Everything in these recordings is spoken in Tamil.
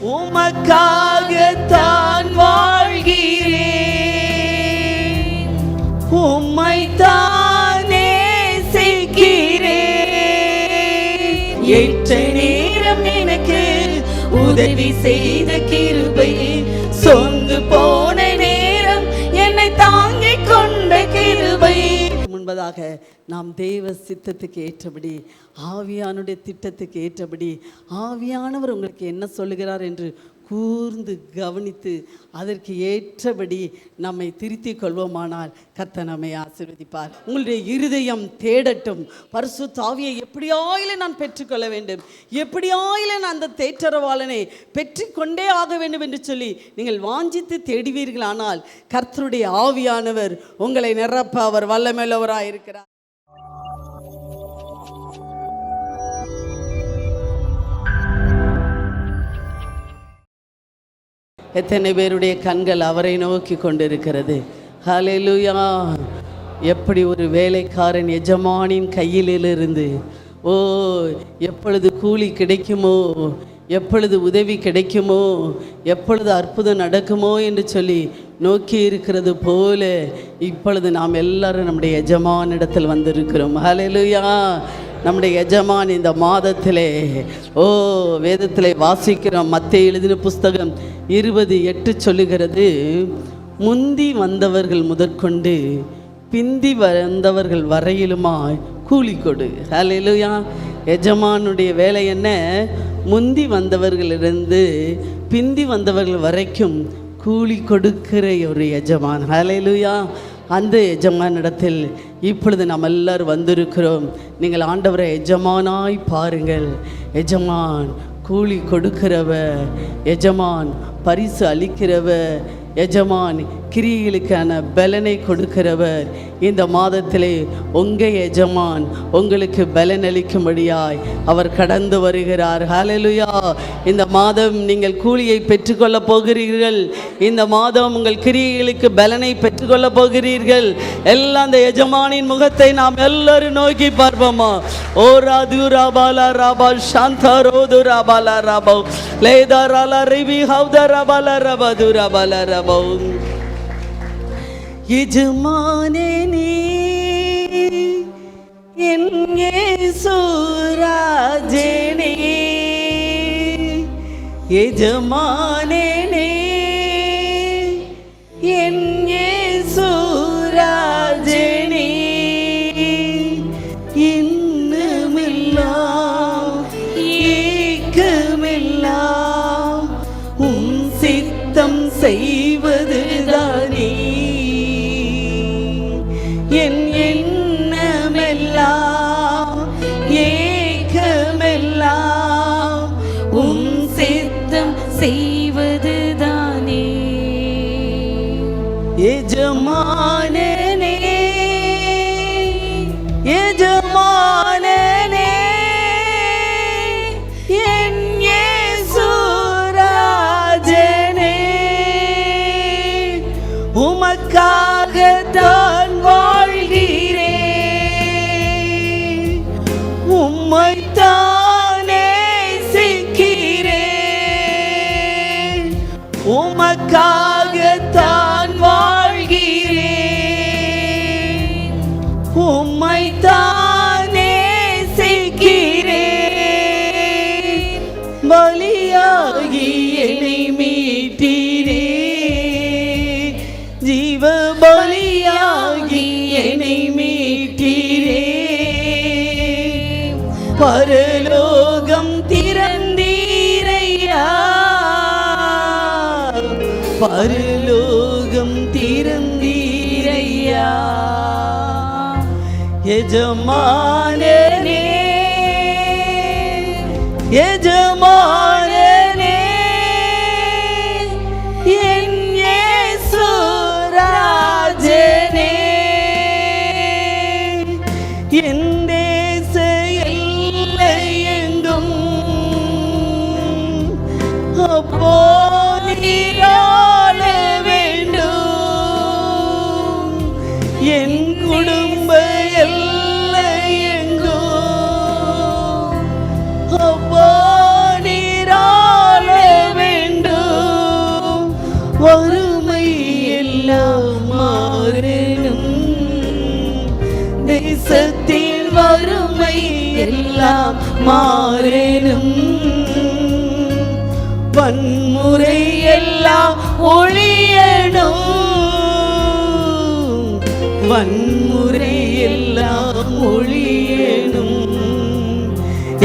உமக்காகத்தான் வாழ்கிறேன், உம்மைத்தான் நேசிக்கிறேன். ஏற்ற நேரம் எனக்கு உதவி செய்த கிருபை, சொந்து போன நேரம் என்னை தாங்கிக் கொண்ட கிருபை. முன்பதாக நாம் தேவ சித்தத்துக்கு ஏற்றபடி, ஆவியானுடைய திட்டத்துக்கு ஏற்றபடி ஆவியானவர் உங்களுக்கு என்ன சொல்லுகிறார் என்று கூர்ந்து கவனித்து அதற்கு ஏற்றபடி நம்மை திருத்திக் கொள்வோமானால் கர்த்தர் நம்மை ஆசீர்வதிப்பார். உங்களுடைய இருதயம் தேடட்டும், பரிசுத்த ஆவியை எப்படியாயில நான் பெற்றுக்கொள்ள வேண்டும், எப்படியாயில நான் அந்த தேற்றரவாளனை பெற்றுக்கொண்டே ஆக வேண்டும் என்று சொல்லி நீங்கள் வாஞ்சித்து தேடுவீர்களானால் கர்த்தருடைய ஆவியானவர் உங்களை நிரப்ப அவர் வல்லமையுள்ளவராய் இருக்கிறார். எத்தனை பேருடைய கண்கள் அவரை நோக்கி கொண்டிருக்கிறது. ஹல்லேலூயா. எப்படி ஒரு வேலைக்காரன் எஜமானின் கையிலிருந்து எப்பொழுது கூலி கிடைக்குமோ, எப்பொழுது உதவி கிடைக்குமோ, எப்பொழுது அற்புதம் நடக்குமோ என்று சொல்லி நோக்கி இருக்கிறது போல இப்பொழுது நாம் எல்லாரும் நம்முடைய எஜமானிடத்தில் வந்திருக்கிறோம். ஹல்லேலூயா. நம்முடைய எஜமான் இந்த மாதத்திலே வேதத்திலே வாசிக்கிறோம். மத்தேயு எழுதின புஸ்தகம் 20:8 சொல்லுகிறது, முந்தி வந்தவர்கள் முதற்கொண்டு பிந்தி வந்தவர்கள் வரையிலுமாய் கூலி கொடு. ஹல்லேலூயா. எஜமானுடைய வேலை என்ன? முந்தி வந்தவர்களிலிருந்து பிந்தி வந்தவர்கள் வரைக்கும் கூலி கொடுக்கிற ஒரு எஜமான். ஹல்லேலூயா. அந்த எஜமானிடத்தில் இப்பொழுது நாம் எல்லாரும் வந்திருக்கிறோம். நீங்கள் ஆண்டவரை எஜமானாய் பாருங்கள். எஜமான் கூலி கொடுக்கிறவர், எஜமான் பரிசு அளிக்கிறவர், எஜமான் கிரியைகளுக்கான பலனை கொடுக்கிறவர். இந்த மாதத்திலே உங்கள் எஜமான் உங்களுக்கு பலன் அளிக்கும்படியாய் அவர் கடந்து வருகிறார். ஹல்லேலூயா. இந்த மாதம் நீங்கள் கூலியை பெற்றுக்கொள்ளப் போகிறீர்கள். இந்த மாதம் உங்கள் கிரியைகளுக்கு பலனை பெற்றுக்கொள்ளப் போகிறீர்கள். எல்லாம் அந்த எஜமானின் முகத்தை நாம் எல்லாரும் நோக்கி பார்ப்போமா? ஓ ராது ராபாலா ராபா சாந்தா ரோது ராபாலா ராபோ லேதா ராலா ரிவி ஹவுதா ராபாலா ரபாது ராபாலா ரபோ. எஜமானே நீ என் இயேசு ராஜனே, எஜமானே நீ என் இயேசு ராஜனே, இன்னுமெல்லாம் ஏக்கமெல்லாம் உம் சித்தம் செய்வதுதானே, என் எண்ணமெல்லாம் ஏக்கமெல்லாம் உம் சித்தம் செய்வதுதானே. எஜமானே எஜமானே என் இயேசு ராஜனே, உமக்காகத்தான் வாழ்கிறேன், உம்மைத்தான் நேசிக்கிறேன், உமக்காகத்தான் வாழ்கிறேன், உம்மைத்தான் நேசிக்கிறேன். பலியாகி என்னை மீட்டீரே, ஜீவ பலியாகி என்னை மீட்டீரே, பரலோகம் திறந்தீரையா, பரலோகம் திறந்தீரையா. எஜமானே எஜமானே என் இயேசு ராஜனே, என் தேச எல்லை எங்கும் அப்போ நீராள வேண்டும், என் குடும்ப எல்லை எங்கும் அப்போ நீராள வேண்டும். வன்முறை எல்லாம் ஒழியணும், வன்முறை எல்லாம் ஒழியணும்.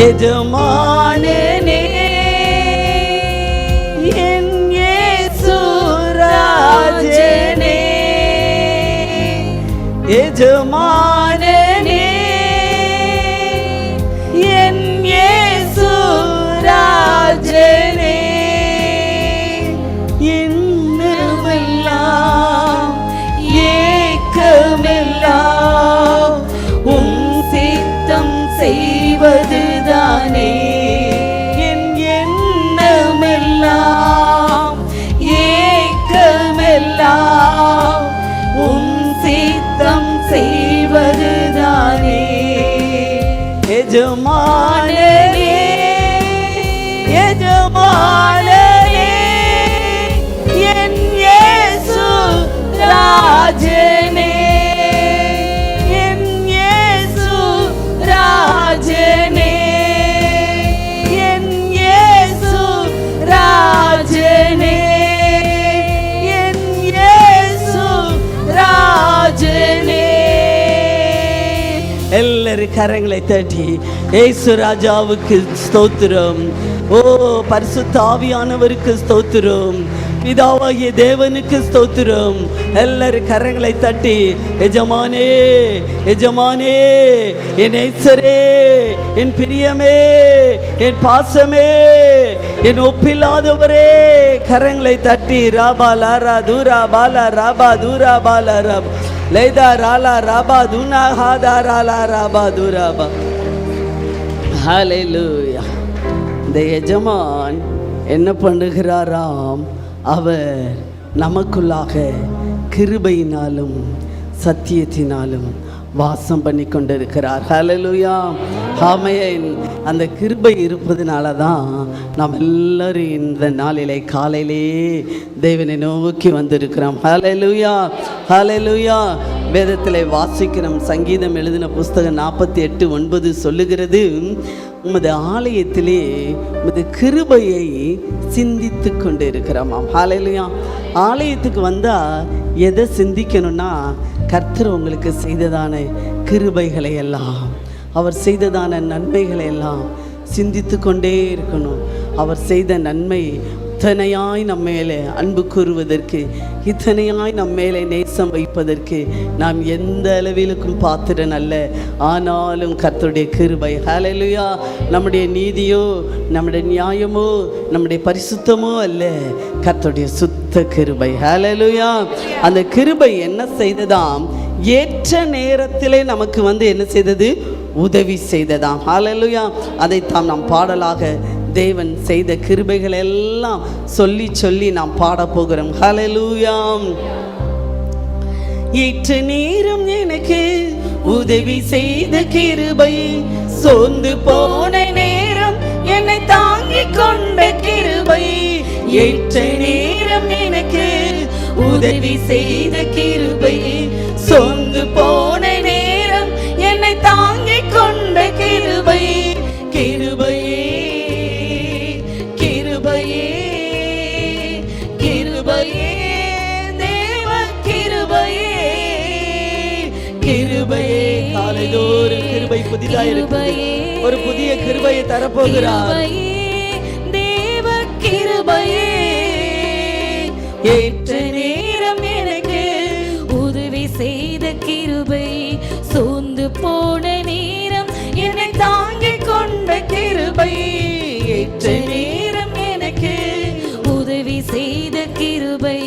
எஜமானனே என் இயேசு ராஜனே, எஜமானனே என் இயேசு ராஜனே, இன்னமெல்லாம் ஏக்கமெல்லாம் உம் சித்தம் செய்வதுதானே. என் எண்ணமெல்லாம் ஏக்கமெல்லாம் உம் சித்தம் செய்வதுதானே. எஜமானனே எஜமானனே என் இயேசு ராஜனே, என் இயேசு ராஜனே, என் இயேசு ராஜனே, என் இயேசு ராஜனே. எல்லாரும் கரங்களை தட்டி இயேசு ராஜாவுக்கு ஸ்தோத்திரம். ஓ பரிசுத்த ஆவியானவருக்கு ஸ்தோத்திரம், பிதாவாகிய தேவனுக்கு ஸ்தோத்திரம். எல்லாரும் கரங்களை தட்டி எஜமானே எஜமானே என் நேசரே என் பிரியமே என் பாசமே என் ஒப்பில்லாதவரே கரங்களை தட்டி ராபா லாரா தூரா பாலா ராபா தூரா பாலா ரப் லேதா ராலா ராபா தூனா ஹாதா ராலா ராபா தூராபா. ஹல்லேலூயா. இந்த எஜமான் என்ன பண்ணுகிறாராம்? அவர் நமக்குள்ளாக கிருபையினாலும் சத்தியத்தினாலும் வாசம் பண்ணி கொண்டிருக்கிறார். ஹல்லேலூயா. ஆமென். அந்த கிருபை இருப்பதனால தான் நாம் எல்லாரும் இந்த நாளிலே காலையிலே தேவனை நோக்கி வந்திருக்கிறோம். ஹல்லேலூயா ஹல்லேலூயா. வேதத்திலே வாசிக்கிறோம். சங்கீதம் எழுதின புஸ்தகம் 48:9 சொல்லுகிறது, உமது ஆலயத்திலே உமது கிருபையை சிந்தித்து கொண்டு இருக்கிறோமாம். ஹல்லேலூயா. ஆலயத்துக்கு வந்தால் எதை சிந்திக்கணும்னா, கர்த்தர் உங்களுக்கு செய்ததான கிருபைகளை எல்லாம், அவர் செய்ததான நன்மைகளை எல்லாம் சிந்தித்து கொண்டே இருக்கணும். அவர் செய்த நன்மை இத்தனையாய் நம்ம மேலே அன்பு கூறுவதற்கு, இத்தனையாய் நம்ம மேலே நேசம் வைப்பதற்கு நாம் எந்த அளவிலுக்கும் பாத்திரன் அல்ல. ஆனாலும் கர்த்தருடைய கிருபை. ஹல்லேலூயா. நம்முடைய நீதியோ நம்முடைய நியாயமோ நம்முடைய பரிசுத்தமோ அல்ல, கர்த்தருடைய சுத்த கிருபை. ஹல்லேலூயா. அந்த கிருபை என்ன செய்ததாம்? ஏற்ற நேரத்திலே நமக்கு என்ன செய்தது? உதவி செய்ததாம். ஹல்லேலூயா. அதைத்தான் நாம் பாடலாக தேவன் செய்த கிருபைகள் எல்லாம் சொல்லி சொல்லி நாம் பாட போகிறோம். ஹல்லேலூயா. ஏற்ற நேரம் எனக்கு உதவி செய்த கிருபை, சோர்ந்து போன நேரம் என்னை தாங்கிக் கொண்ட கிருபை. ஏற்ற நேரம் எனக்கு உதவி செய்த கிருபை, சோர்ந்து போன நேரம் என்னை தாங்கிக் கொண்ட கிருபை. கிருபையே கிருபையே கிருபையே தேவ கிருபையே கிருபையே. காலைதோறும் கிருபை புதிதாக இருக்கிறது. ஒரு புதிய கிருபையை தரப்போகிறார். தேவ கிருபையே. ஏற்ற நேரம் எனக்கு உதவி செய்த கிருபை, சோர்ந்து போன நேரம் என்னை தாங்கிக் கொண்ட கிருபை. ஏற்ற நேரம் எனக்கு உதவி செய்த கிருபை,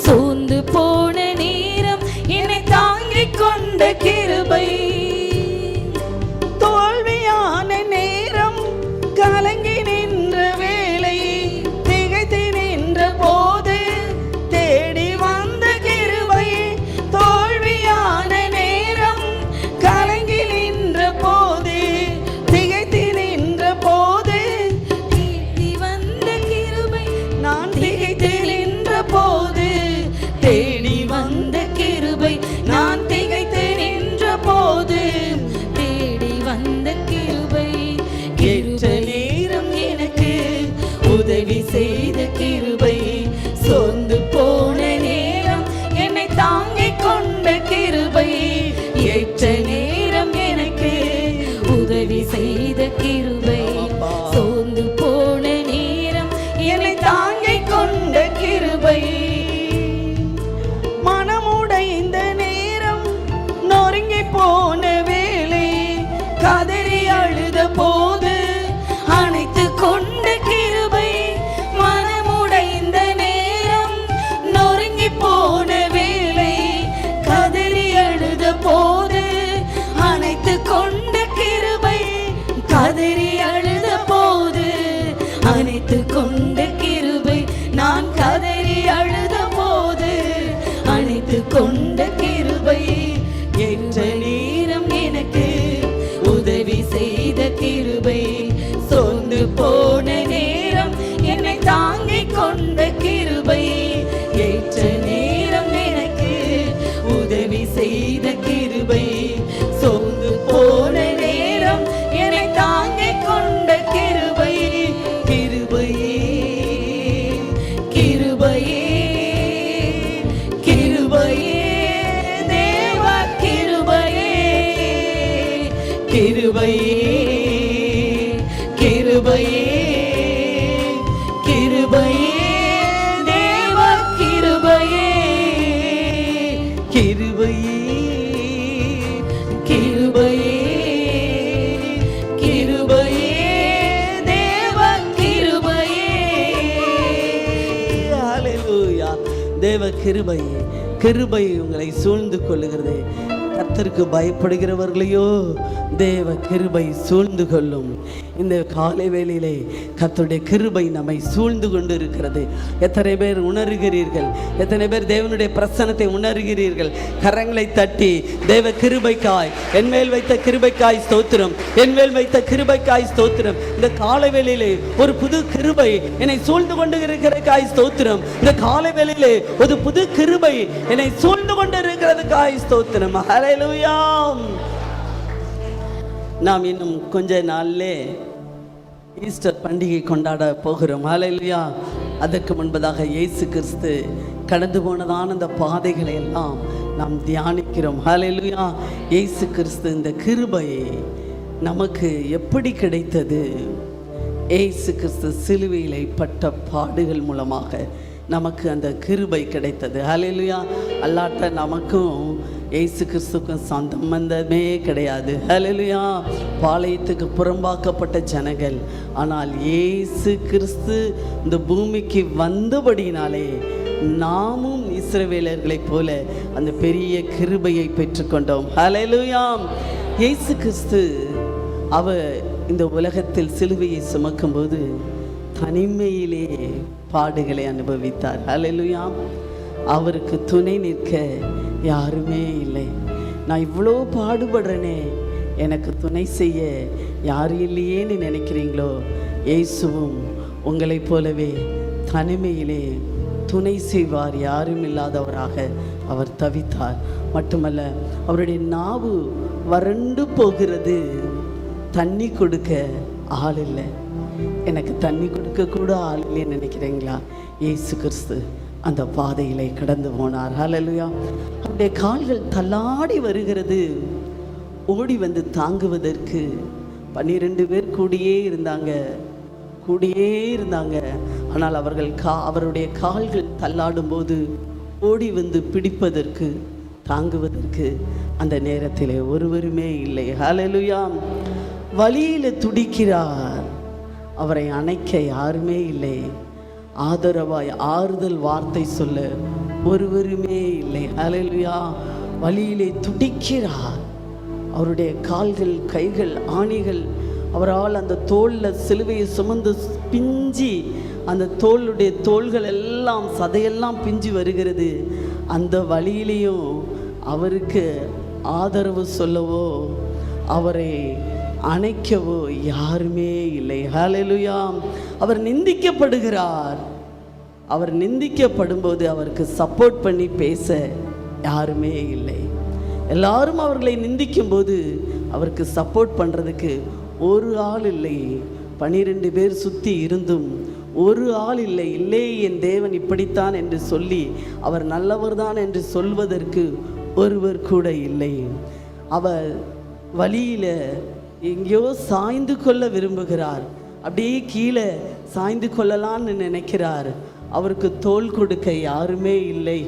சோர்ந்து போன நேரம் என்னை தாங்கிக் கொண்ட கிருபை. தோல்வியான நேரம், கலங்கி நின்ற வேளை, திகைத்து நின்ற போது தேடி வந்த கிருபை. தோல்வியான நேரம், கலங்கி நின்ற போது, திகைத்து நின்ற போது தேடி வந்த கிருபை. நான் திகைத்து நின்ற போது தேடி வந்த கிருபை. நான் திகைத்து நின்ற போது தேடி வந்த கிருபை. ஏற்ற நேரம் எனக்கு உதவி செய்த தேவ கிருபை கிருபை உங்களை சூழ்ந்து கொள்ளுகிறது. கர்த்தருக்கு பயப்படுகிறவர்களையோ தேவ கிருபை சூழ்ந்து கொள்ளும். இந்த காலை வேளையிலே கர்த்தருடைய கிருபை நம்மை சூழ்ந்து கொண்டு இருக்கிறது. எத்தனை பேர் உணர்கிறீர்கள்? எத்தனை பேர் தேவனுடைய பிரசன்னத்தை உணர்கிறீர்கள்? கரங்களை தட்டி தேவ கிருபைக்காய், என்மேல் வைத்த கிருபைக்காய் ஸ்தோத்திரம், என்மேல் வைத்த கிருபைக்காய் ஸ்தோத்திரம். இந்த காலை வேளையிலே ஒரு புது கிருபை என்னை சூழ்ந்து கொண்டு இருக்கிறதுக்காய் ஸ்தோத்திரம். இந்த காலை வேளையிலே ஒரு புது கிருபை என்னை சூழ்ந்து கொண்டு இருக்கிறதுக்காய் ஸ்தோத்திரம். ஹல்லேலூயா. நாம் இன்னும் கொஞ்ச நாளிலே ஈஸ்டர் பண்டிகை கொண்டாட போகிறோம். ஹல்லேலூயா. அதற்கு முன்பதாக இயேசு கிறிஸ்து கடந்து போனதான அந்த பாதைகளை எல்லாம் நாம் தியானிக்கிறோம். ஹல்லேலூயா. இயேசு கிறிஸ்து இந்த கிருபை நமக்கு எப்படி கிடைத்தது? இயேசு கிறிஸ்து சிலுவையிலே பட்ட பாடுகள் மூலமாக நமக்கு அந்த கிருபை கிடைத்தது. ஹல்லேலூயா. அல்லாட்ட நமக்கும் இயேசு கிறிஸ்துக்கும் சம்பந்தமே கிடையாது. ஹல்லேலூயா. பாளையத்துக்கு புறம்பாக்கப்பட்ட ஜனங்கள், ஆனால் இயேசு கிறிஸ்து இந்த பூமிக்கு வந்தபடினாலே நாமும் இஸ்ரவேலர்களைப் போல அந்த பெரிய கிருபையை பெற்றுக்கொண்டோம். ஹல்லேலூயா. இயேசு கிறிஸ்து அவர் இந்த உலகத்தில் சிலுவையை சுமக்கும்போது தனிமையிலே பாடுகளை அனுபவித்தார். ஹல்லேலூயா. அவருக்கு துணை நிற்க யாருமே இல்லை. நான் இவ்வளோ பாடுபடுறேனே, எனக்கு துணை செய்ய யாரும் இல்லையேன்னு நினைக்கிறீங்களோ, இயேசுவும் உங்களைப் போலவே தனிமையிலே துணை செய்வார். யாரும் இல்லாதவராக அவர் தவித்தார். மட்டுமல்ல, அவருடைய நாவு வறண்டு போகிறது. தண்ணி கொடுக்க ஆள் இல்லை. எனக்கு தண்ணி கொடுக்க கூட ஆள் இல்லைன்னு நினைக்கிறீங்களா? இயேசு கிறிஸ்து அந்த பாதையிலே கடந்து போனார். ஹல்லேலூயா. அவருடைய கால்கள் தள்ளாடி வருகிறது. ஓடி வந்து தாங்குவதற்கு 12 பேர் கூடியே இருந்தாங்க. ஆனால் அவருடைய கால்கள் தள்ளாடும் போது ஓடி வந்து பிடிப்பதற்கு, தாங்குவதற்கு அந்த நேரத்திலே ஒருவருமே இல்லை. ஹல்லேலூயா. வலியில துடிக்கிறார். அவரை அணைக்க யாருமே இல்லை. ஆதரவாய் ஆறுதல் வார்த்தை சொல்ல ஒருவருமே இல்லை. ஹல்லேலூயா. வலியிலே துடிக்கிறார். அவருடைய கால்கள், கைகள், ஆணிகள், அவரால் அந்த தோளில் சிலுவையை சுமந்து பிஞ்சி, அந்த தோள்கள் எல்லாம், சதையெல்லாம் பிஞ்சு வருகிறது. அந்த வலியிலையும் அவருக்கு ஆதரவு சொல்லவோ அவரை அணைக்கவோ யாருமே இல்லை. ஹல்லேலூயா. அவர் நிந்திக்கப்படுகிறார். அவர் நிந்திக்கப்படும்போது அவருக்கு சப்போர்ட் பண்ணி பேச யாருமே இல்லை. எல்லாரும் அவர்களை நிந்திக்கும் போது அவருக்கு சப்போர்ட் பண்ணுறதுக்கு ஒரு ஆள் இல்லை. 12 பேர் சுற்றி இருந்தும் ஒரு ஆள் இல்லை. இல்லை, என் தேவன் இப்படித்தான் என்று சொல்லி, அவர் நல்லவர் தான் என்று சொல்வதற்கு ஒருவர் கூட இல்லை. அவர் வழியில் எங்கேயோ சாய்ந்து கொள்ள விரும்புகிறார். அப்படியே கீழே சாய்ந்து கொள்ளலான்னு நினைக்கிறார். அவருக்கு தோள் கொடுக்க யாருமே இல்லை.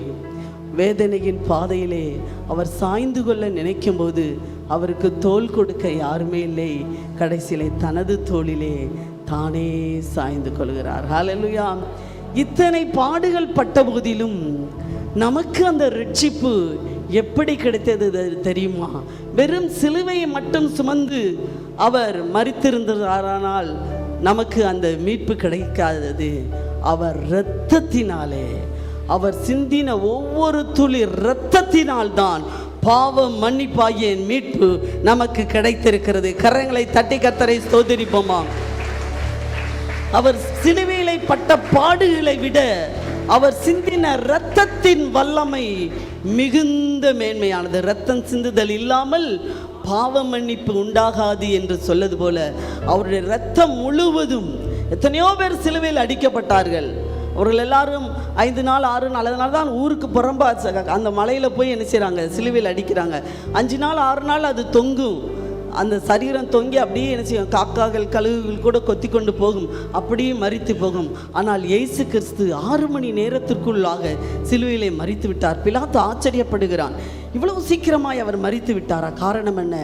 வேதனையின் பாதையிலே அவர் சாய்ந்து கொள்ள நினைக்கும் போது அவருக்கு தோள் கொடுக்க யாருமே இல்லை. கடைசியிலே தனது தோளிலே தானே சாய்ந்து கொள்கிறார். ஹல்லேலூயா. இத்தனை பாடுகள் பட்ட போதிலும் நமக்கு அந்த ரட்சிப்பு எப்படி கிடைத்தது தெரியுமா? வெறும் சிலுவையை மட்டும் சுமந்து அவர் மரித்திருந்தாரானால் நமக்கு அந்த மீட்பு கிடைக்காதது. அவர் இரத்தத்தினாலே, அவர் சிந்தின ஒவ்வொரு துளி இரத்தத்தினால் தான் பாவ மன்னிப்பாகிய மீட்பு நமக்கு கிடைத்திருக்கிறது. கரங்களை தட்டி கர்த்தரை ஸ்தோத்திரிப்போமா? அவர் சிலுவையிலே பட்ட பாடுகளை விட அவர் சிந்தின இரத்தத்தின் வல்லமை மிகுந்த மேன்மையானது. இரத்தம் சிந்துதல் இல்லாமல் பாவ மன்னிப்பு உண்டாகாது என்று சொல்லது போல அவருடைய இரத்தம் முழுவதும், எத்தனையோ பேர் சிலுவையில் அடிக்கப்பட்டார்கள். அவர்கள் எல்லாரும் 5 நாள் 6 நாள், அதனால தான் ஊருக்கு புறம்பா அந்த மலையில் போய் என்ன செய்கிறாங்க, சிலுவையில் அடிக்கிறாங்க. 5 நாள் 6 நாள் அது தொங்கும். அந்த சரீரம் தொங்கி அப்படியே என்ன செய்யும், காக்காக்கள் கழுகுகள் கூட கொத்தி கொண்டு போகும், அப்படியே மரித்து போகும். ஆனால் இயேசு கிறிஸ்து 6 மணி நேரத்திற்குள்ளாக சிலுவையிலே மரித்து விட்டார். பிலாத்து ஆச்சரியப்படுகிறான், இவ்வளவு சீக்கிரமாய் அவர் மரித்து விட்டாரா? காரணம் என்ன?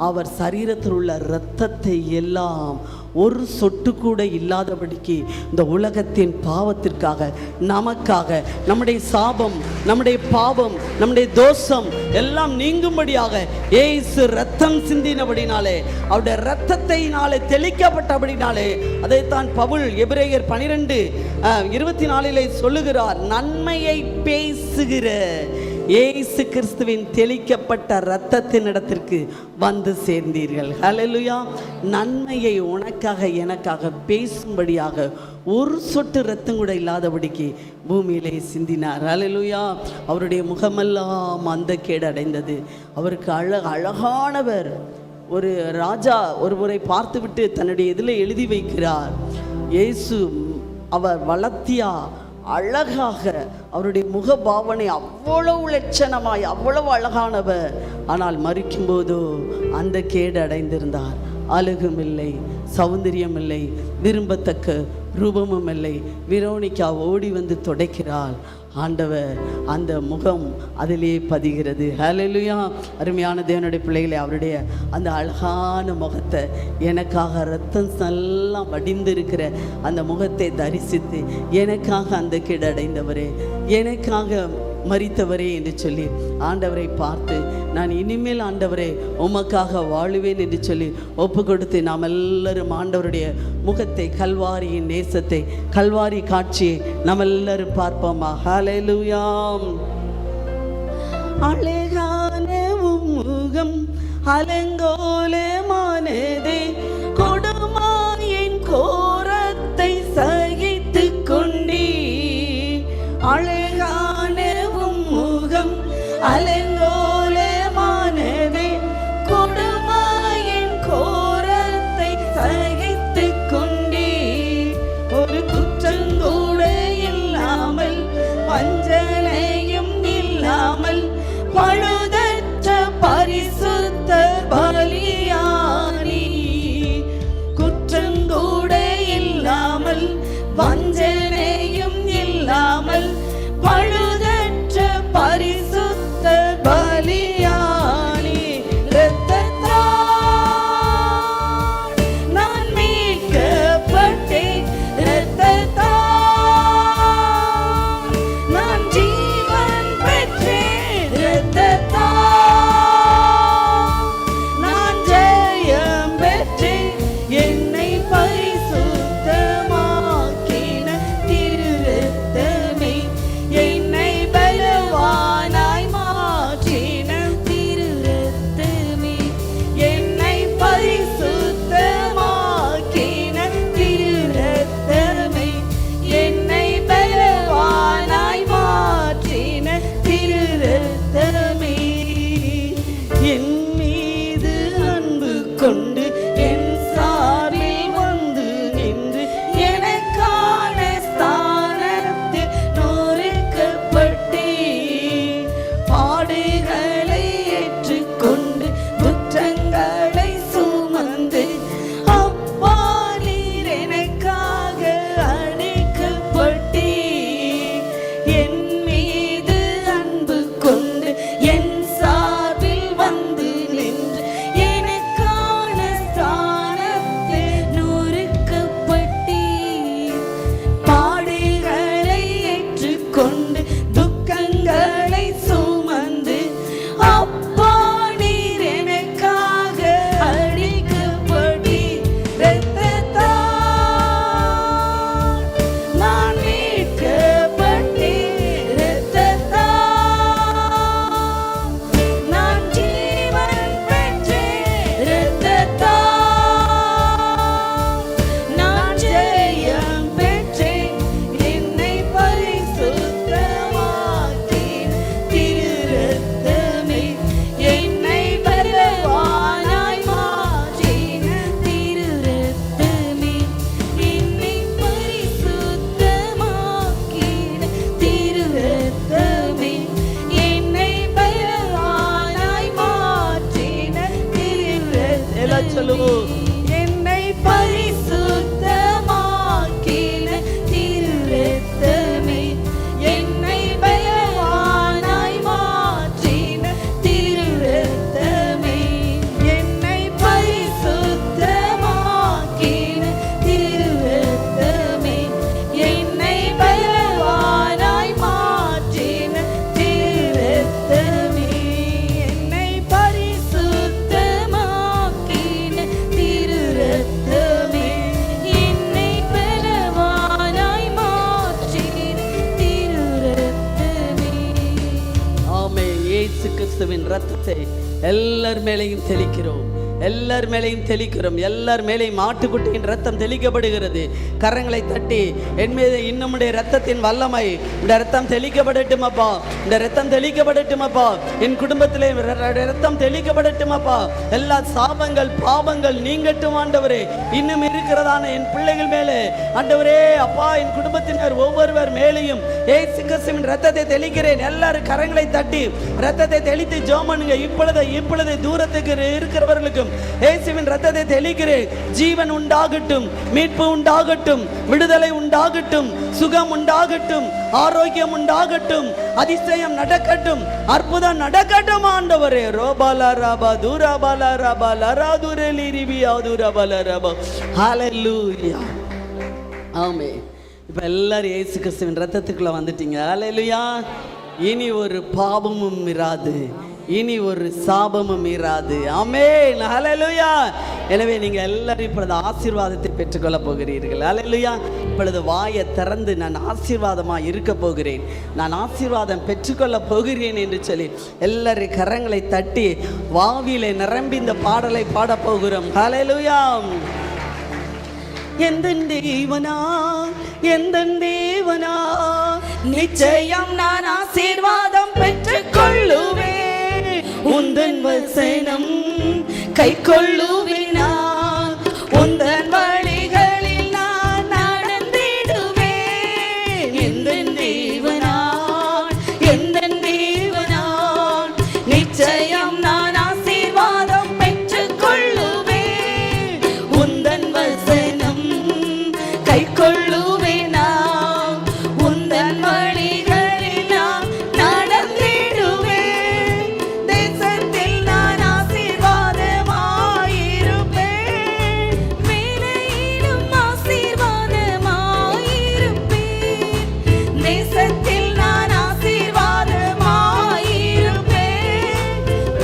அவர் சரீரத்தில் உள்ள இரத்தத்தை எல்லாம் ஒரு சொட்டு கூட இல்லாதபடிக்கு இந்த உலகத்தின் பாவத்திற்காக, நமக்காக, நம்முடைய சாபம், நம்முடைய பாவம், நம்முடைய தோஷம் எல்லாம் நீங்கும்படியாக இயேசு ரத்தம் சிந்தினபடினாலே, அவருடைய இரத்தத்தினாலே தெளிக்கப்பட்டபடினாலே, அதைத்தான் பவுல் எபிரேயர் 12:24 சொல்லுகிறார், நன்மையை பேசுகிற இயேசு கிறிஸ்துவின் தெளிக்கப்பட்ட இரத்தத்தின் இடத்திற்கு வந்து சேர்ந்தீர்கள். ஹல்லேலூயா. நன்மையை உனக்காக எனக்காக பேசும்படியாக ஒரு சொட்டு இரத்தம் கூட இல்லாதபடிக்கு பூமியிலே சிந்தினார். ஹல்லேலூயா. அவருடைய முகமெல்லாம் அந்த கேடு அடைந்தது. அவருக்கு அழகானவர். ஒரு ராஜா ஒரு முறை பார்த்துவிட்டு தன்னுடைய இதில் எழுதி வைக்கிறார், இயேசு அவர் வளர்த்தியா அழகாக, அவருடைய முகபாவனை அவ்வளவு லட்சணமாய் அவ்வளவு அழகானவர். ஆனால் மரிக்கும்போதோ அந்த கேடு அடைந்திருந்தார். அழகும் இல்லை, சௌந்தரியம் இல்லை, விரும்பத்தக்க ரூபமும் இல்லை. வெரோனிகா ஓடி வந்து துடைக்கிறாள். ஆண்டவர் அந்த முகம் அதிலே பதிகிறது. ஹல்லேலூயா. அருமையான தேவனுடைய பிள்ளைகளை, அவருடைய அந்த அழகான முகத்தை, எனக்காக இரத்தம் நல்லா வடிந்திருக்கிற அந்த முகத்தை தரிசித்து, எனக்காக அந்த கீழடைந்தவரே, எனக்காக மரித்தவரே என்று சொல்லி ஆண்டவரை பார்த்து, நான் இனிமேல் ஆண்டவரே உமக்காக வாழுவேன் என்று சொல்லி ஒப்பு கொடுத்து நாம் எல்லாரும் ஆண்டவருடைய முகத்தை, கல்வாரியின் நேசத்தை, கல்வாரி காட்சியை நாம் எல்லாரும் பார்ப்போமா? ஹல்லேலூயா. அழகான முகம் அலங்கோலமானதே, கொடுமாயின் கோரத்தை சகித்து கொண்டே, அழகான முகம் அலங்கோலமானதே, கொடுமாயின் கோரத்தை சகித்து கொண்டே, ஒரு குற்றங்கூட இல்லாமல், வஞ்சனையும் இல்லாமல், பழுதற்ற பரிசுத்த பலியானி, குற்றங்கூட இல்லாமல், வஞ்சனையும் இல்லாமல், பழுதற்ற பரிசுத்த பலியானி, இரத்தத்தால் நான் மீட்கப்பட்டேன், இரத்தத்தால் நான் ஜீவன் பெற்றேன், இரத்தத்தால் நான் ஜெயம் பெற்றேன், என்னை பரிசுத்தமாக்கின திரு இரத்தமே, என்னை கிறிஸ்துவின் ரத்தத்தை எல்லார் மேலேயும் தெளிக்கிறோம், எல்லார் மேலேயும் தெளிக்கிறோம். எல்லார் மேலேயும் ஆட்டுக்குட்டியின் ரத்தம் தெளிக்கப்படுகிறது. கரங்களை தட்டி என் மீது இன்னுமுடைய ரத்தத்தின் வல்லமை, இந்த ரத்தம் தெளிக்கப்படட்டும் அப்பா, இந்த ரத்தம் தெளிக்கப்படட்டும் அப்பா, என் குடும்பத்திலே ரத்தம் தெளிக்கப்படட்டும் அப்பா. எல்லா சாபங்கள் பாவங்கள் நீங்கட்டும் ஆண்டவரே. இன்னும் இருக்கிறதான என் பிள்ளைகள் மேலே ஆண்டவரே அப்பா, என் குடும்பத்தினர் ஒவ்வொருவர் மேலேயும் இயேசு கிறிஸ்துவின் ரத்தத்தை தெளிக்கிறேன். எல்லாரும் கரங்களை தட்டி ரத்தத்தை தெளித்து ஜெபம் பண்ணுங்க. இப்பொழுது தூரத்துக்கு இருக்கிறவர்களுக்கும் இயேசுவின் ரத்தத்தை தெளிக்கிறேன். ஜீவன் உண்டாகட்டும், மீட்பு உண்டாகட்டும், விடுதலை உண்டாகட்டும், சுகம் உண்டாகட்டும், ஆரோக்கியம் உண்டாகட்டும், அதிசயம் நடக்கட்டும், அற்புதம் நடக்கட்டும் ஆண்டவரே. ரோபாலா ராபா தூராபாலா ராபா லரா துரலி ரிபியா தூராபாலா ராபா. ஹல்லேலூயா. ஆமென். இப்ப எல்லாரும் இயேசு கிறிஸ்துவின் ரத்தத்துக்குள்ள வந்துட்டீங்க. ஹல்லேலூயா. இனி ஒரு பாவமும் இராது, இனி ஒரு சாபமும் இராது. ஆமென். ஹல்லேலூயா. எனவே நீங்க எல்லாரும் இப்பொழுது ஆசீர்வாதத்தை பெற்றுக்கொள்ள போகிறீர்கள். ஹல்லேலூயா. இப்பொழுது வாயை திறந்து நான் ஆசீர்வாதமாக இருக்க போகிறேன், நான் ஆசீர்வாதம் பெற்றுக்கொள்ள போகிறேன் என்று சொல்லி எல்லாரும் கரங்களை தட்டி வாவிலே நிரம்பி இந்த பாடலை பாட போகிறோம். ஹல்லேலூயா. எந்தன் தேவனா, எந்தன் தேவனா, நிச்சயம் நான் ஆசீர்வாதம் பெற்றுக் கொள்ளுவேன். உந்தன் வசனம் கை கொள்ளுவினான், உந்தன் வழிகளில் நான் நடந்திடுவேன். எந்தன் தேவனான், எந்தன் தேவனான், நிச்சயம் நான் ஆசீர்வாதம் பெற்றுக் கொள்ளுவேன். உந்தன் வசனம் கை கொள்ளுவேனான், உந்தன் வழிகளில் நான் நடந்திடுவேன். தேசத்தில் நான் ஆசீர்வாதமாயிருப்பேன், மேலையிலும் ஆசீர்வாதமாயிருப்பேன். தேசத்தில் நான் ஆசீர்வாதமாயிருப்பேன்,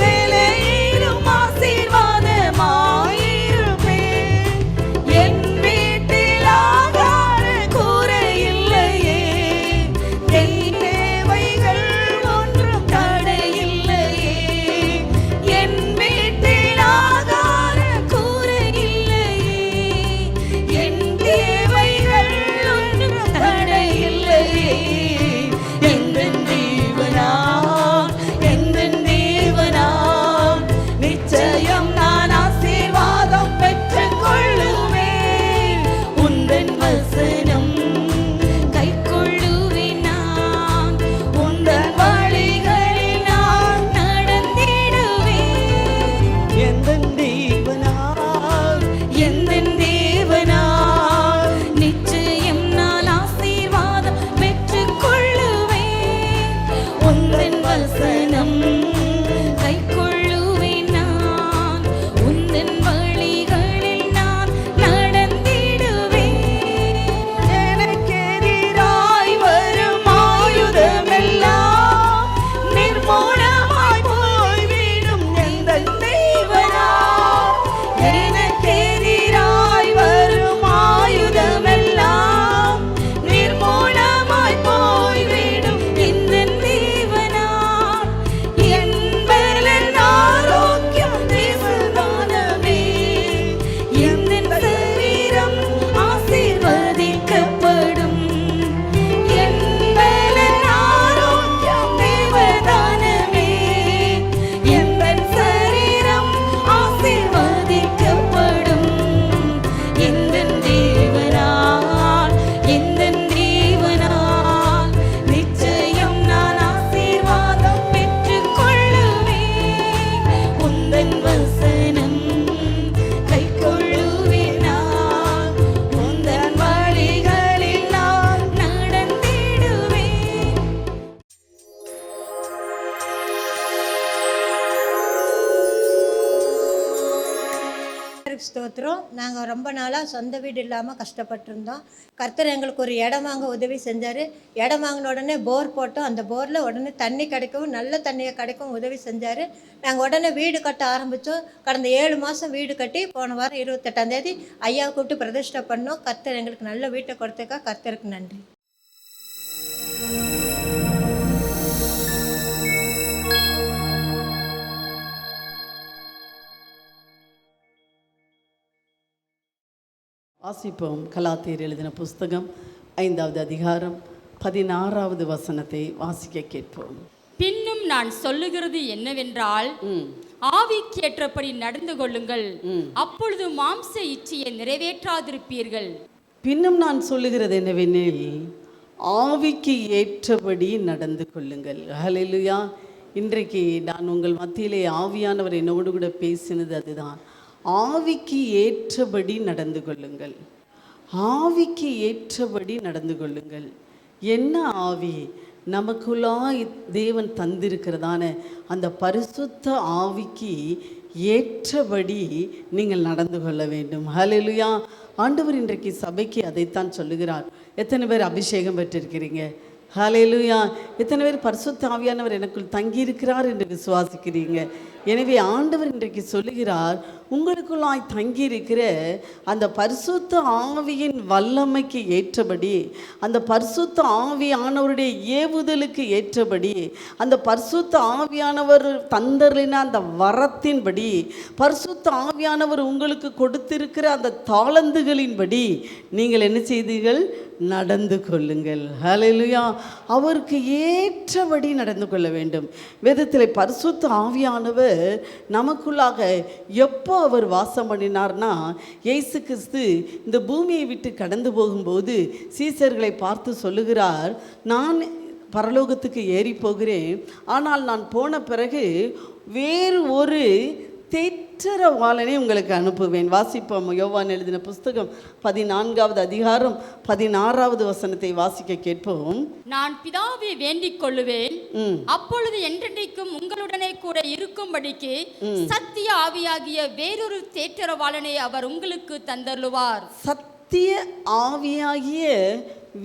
மேலையிலும் ஆசீர்வாதமாயிருப்பேன். என் வீட்டில் ஆகார குறையில்லையே, என் தேவைகள் ஒன்றும் தடையில்லையே. என் வீட்டில் ஆகார குறையில்லையே, என் தேவைகள் ஒன்றும் தடையில்லையே. எந்தன் தேவனான், எந்தன் தேவனான், நிச்சயம் நான் ஆசீர்வாதம் பெற்றுக் கொள்ளுவேன். உந்தன் வசனம் கை கொள்ளுவேன், உந்தன் வழிகளில் நான் நடந்திடுவேன். எந்தன் தேவனா, எந்தன் தேவனான், நிச்சயம் நான் ஆசீர்வாதம் பெற்றுக் கொள்ளுவேன். உந்தன் வசனம் கை கொள்ளுவேன் நான், உந்தன் வழிகளில் நான் நடந்திடுவேன். எனக்கெதிராய் வரும் ஆயுதமெல்லாம் நிர்மூலமாய் போய்விடும். எந்தன் தேவனா, எனக்கெதிராய் வரும் ஆயுதமெல்லாம் நிர்மூலமாய் போய்விடும். எந்தன் தேவனா, என் பலன் ஆரோக்கியம் தேவதானமே. எந்தன் சரீரம் ஆசீர்வதிக்கப்படும், என் பலன் ஆரோக்கியம் தேவதானமே. எந்தன் சரீரம் ஆசீர்வதிக்கப்படும். எந்தன் தேவனால், எந்தன் தேவனால், நிச்சயம் நான் ஆசீர்வாதம் பெற்றுக் கொள்ளுவேன். உந்தன் வசனம் கை கொள்ளுவேன் நான், உந்தன் வழிகளில் நான் நடந்திடுவேன். ஸ்தோத்திரம். நாங்கள் ரொம்ப நாளாக சொந்த வீடு இல்லாமல் கஷ்டப்பட்டிருந்தோம். கர்த்தர் எங்களுக்கு ஒரு இடம் வாங்க உதவி செஞ்சார். இடம் வாங்கின உடனே போர் போட்டோம். அந்த போரில் உடனே தண்ணி கிடைக்கவும், நல்ல தண்ணியை கிடைக்கவும் உதவி செஞ்சார். நாங்கள் உடனே வீடு கட்ட ஆரம்பித்தோம். கடந்த 7 மாதம் வீடு கட்டி போன வாரம் 28ஆம் தேதி ஐயாவை கூப்பிட்டு பிரதிஷ்டை பண்ணோம். கர்த்தர் எங்களுக்கு நல்ல வீட்டை கொடுத்ததுக்கா கர்த்தருக்கு நன்றி. வாசிப்போம். கலாத்தியர் எழுதின புஸ்தகம் 5வது அதிகாரம் 16வது வசனத்தை வாசிக்க கேட்போம். பின்னும் நான் சொல்லுகிறது என்னவென்றால், ஆவிக்கேற்றபடி நடந்து கொள்ளுங்கள், அப்பொழுது மாம்ச இச்சையை நிறைவேற்றாதிருப்பீர்கள். பின்னும் நான் சொல்லுகிறது என்னவெனில், ஆவிக்கு ஏற்றபடி நடந்து கொள்ளுங்கள். ஹல்லேலூயா. இன்றைக்கு நான் உங்கள் மத்தியிலே ஆவியானவர் என்னோடு கூட பேசினது அதுதான். ஆவிக்கு ஏற்றபடி நடந்து கொள்ளுங்கள். ஆவிக்கு ஏற்றபடி நடந்து கொள்ளுங்கள். என்ன ஆவி? நமக்குள்ளாய் தேவன் தந்திருக்கிறதான அந்த பரிசுத்த ஆவிக்கு ஏற்றபடி நீங்கள் நடந்து கொள்ள வேண்டும். ஹல்லேலூயா. ஆண்டவர் இன்றைக்கு சபைக்கு அதைத்தான் சொல்லுகிறார். எத்தனை பேர் அபிஷேகம் பெற்றிருக்கிறீங்க? ஹல்லேலூயா. எத்தனை பேர் பரிசுத்த ஆவியானவர் எனக்குள் தங்கியிருக்கிறார் என்று விசுவாசிக்கிறீங்க? எனவே ஆண்டவர் இன்றைக்கு சொல்லுகிறார், உங்களுக்குள்ளாய் தங்கியிருக்கிற அந்த பரிசுத்த ஆவியின் வல்லமைக்கு ஏற்றபடி, அந்த பரிசுத்த ஆவியானவருடைய ஏவுதலுக்கு ஏற்றபடி, அந்த பரிசுத்த ஆவியானவர் தந்தரின அந்த வரத்தின்படி, பரிசுத்த ஆவியானவர் உங்களுக்கு கொடுத்திருக்கிற அந்த தாளந்துகளின்படி நீங்கள் என்ன செய்தீர்கள்? நடந்து கொள்ளுங்கள். ஹல்லேலூயா. அவருக்கு ஏற்றபடி நடந்து கொள்ள வேண்டும். வேதத்தில் பரிசுத்த ஆவியானவர் நமக்குள்ளாக எப்போ அவர் வாசம் பண்ணினார்னா, இயேசு கிறிஸ்து இந்த பூமியை விட்டு கடந்து போகும்போது சீசர்களை பார்த்து சொல்லுகிறார், நான் பரலோகத்துக்கு ஏறி போகிறேன், ஆனால் நான் போன பிறகு வேறு ஒரு தேற்றரவாளனை உங்களுக்கு அனுப்புவேன். வாசிப்போம். யோவான் எழுதின புஸ்தகம் 14வது அதிகாரம் 16வது வசனத்தை வாசிக்க கேட்போம். நான் பிதாவை வேண்டிக் கொள்ளுவேன், அப்பொழுது என்றென்றைக்கும் உங்களுடனே கூட இருக்கும்படிக்கு சத்திய ஆவியாகிய வேறொரு தேற்றரவாளனை அவர் உங்களுக்கு தந்தருளுவார். சத்திய ஆவியாகிய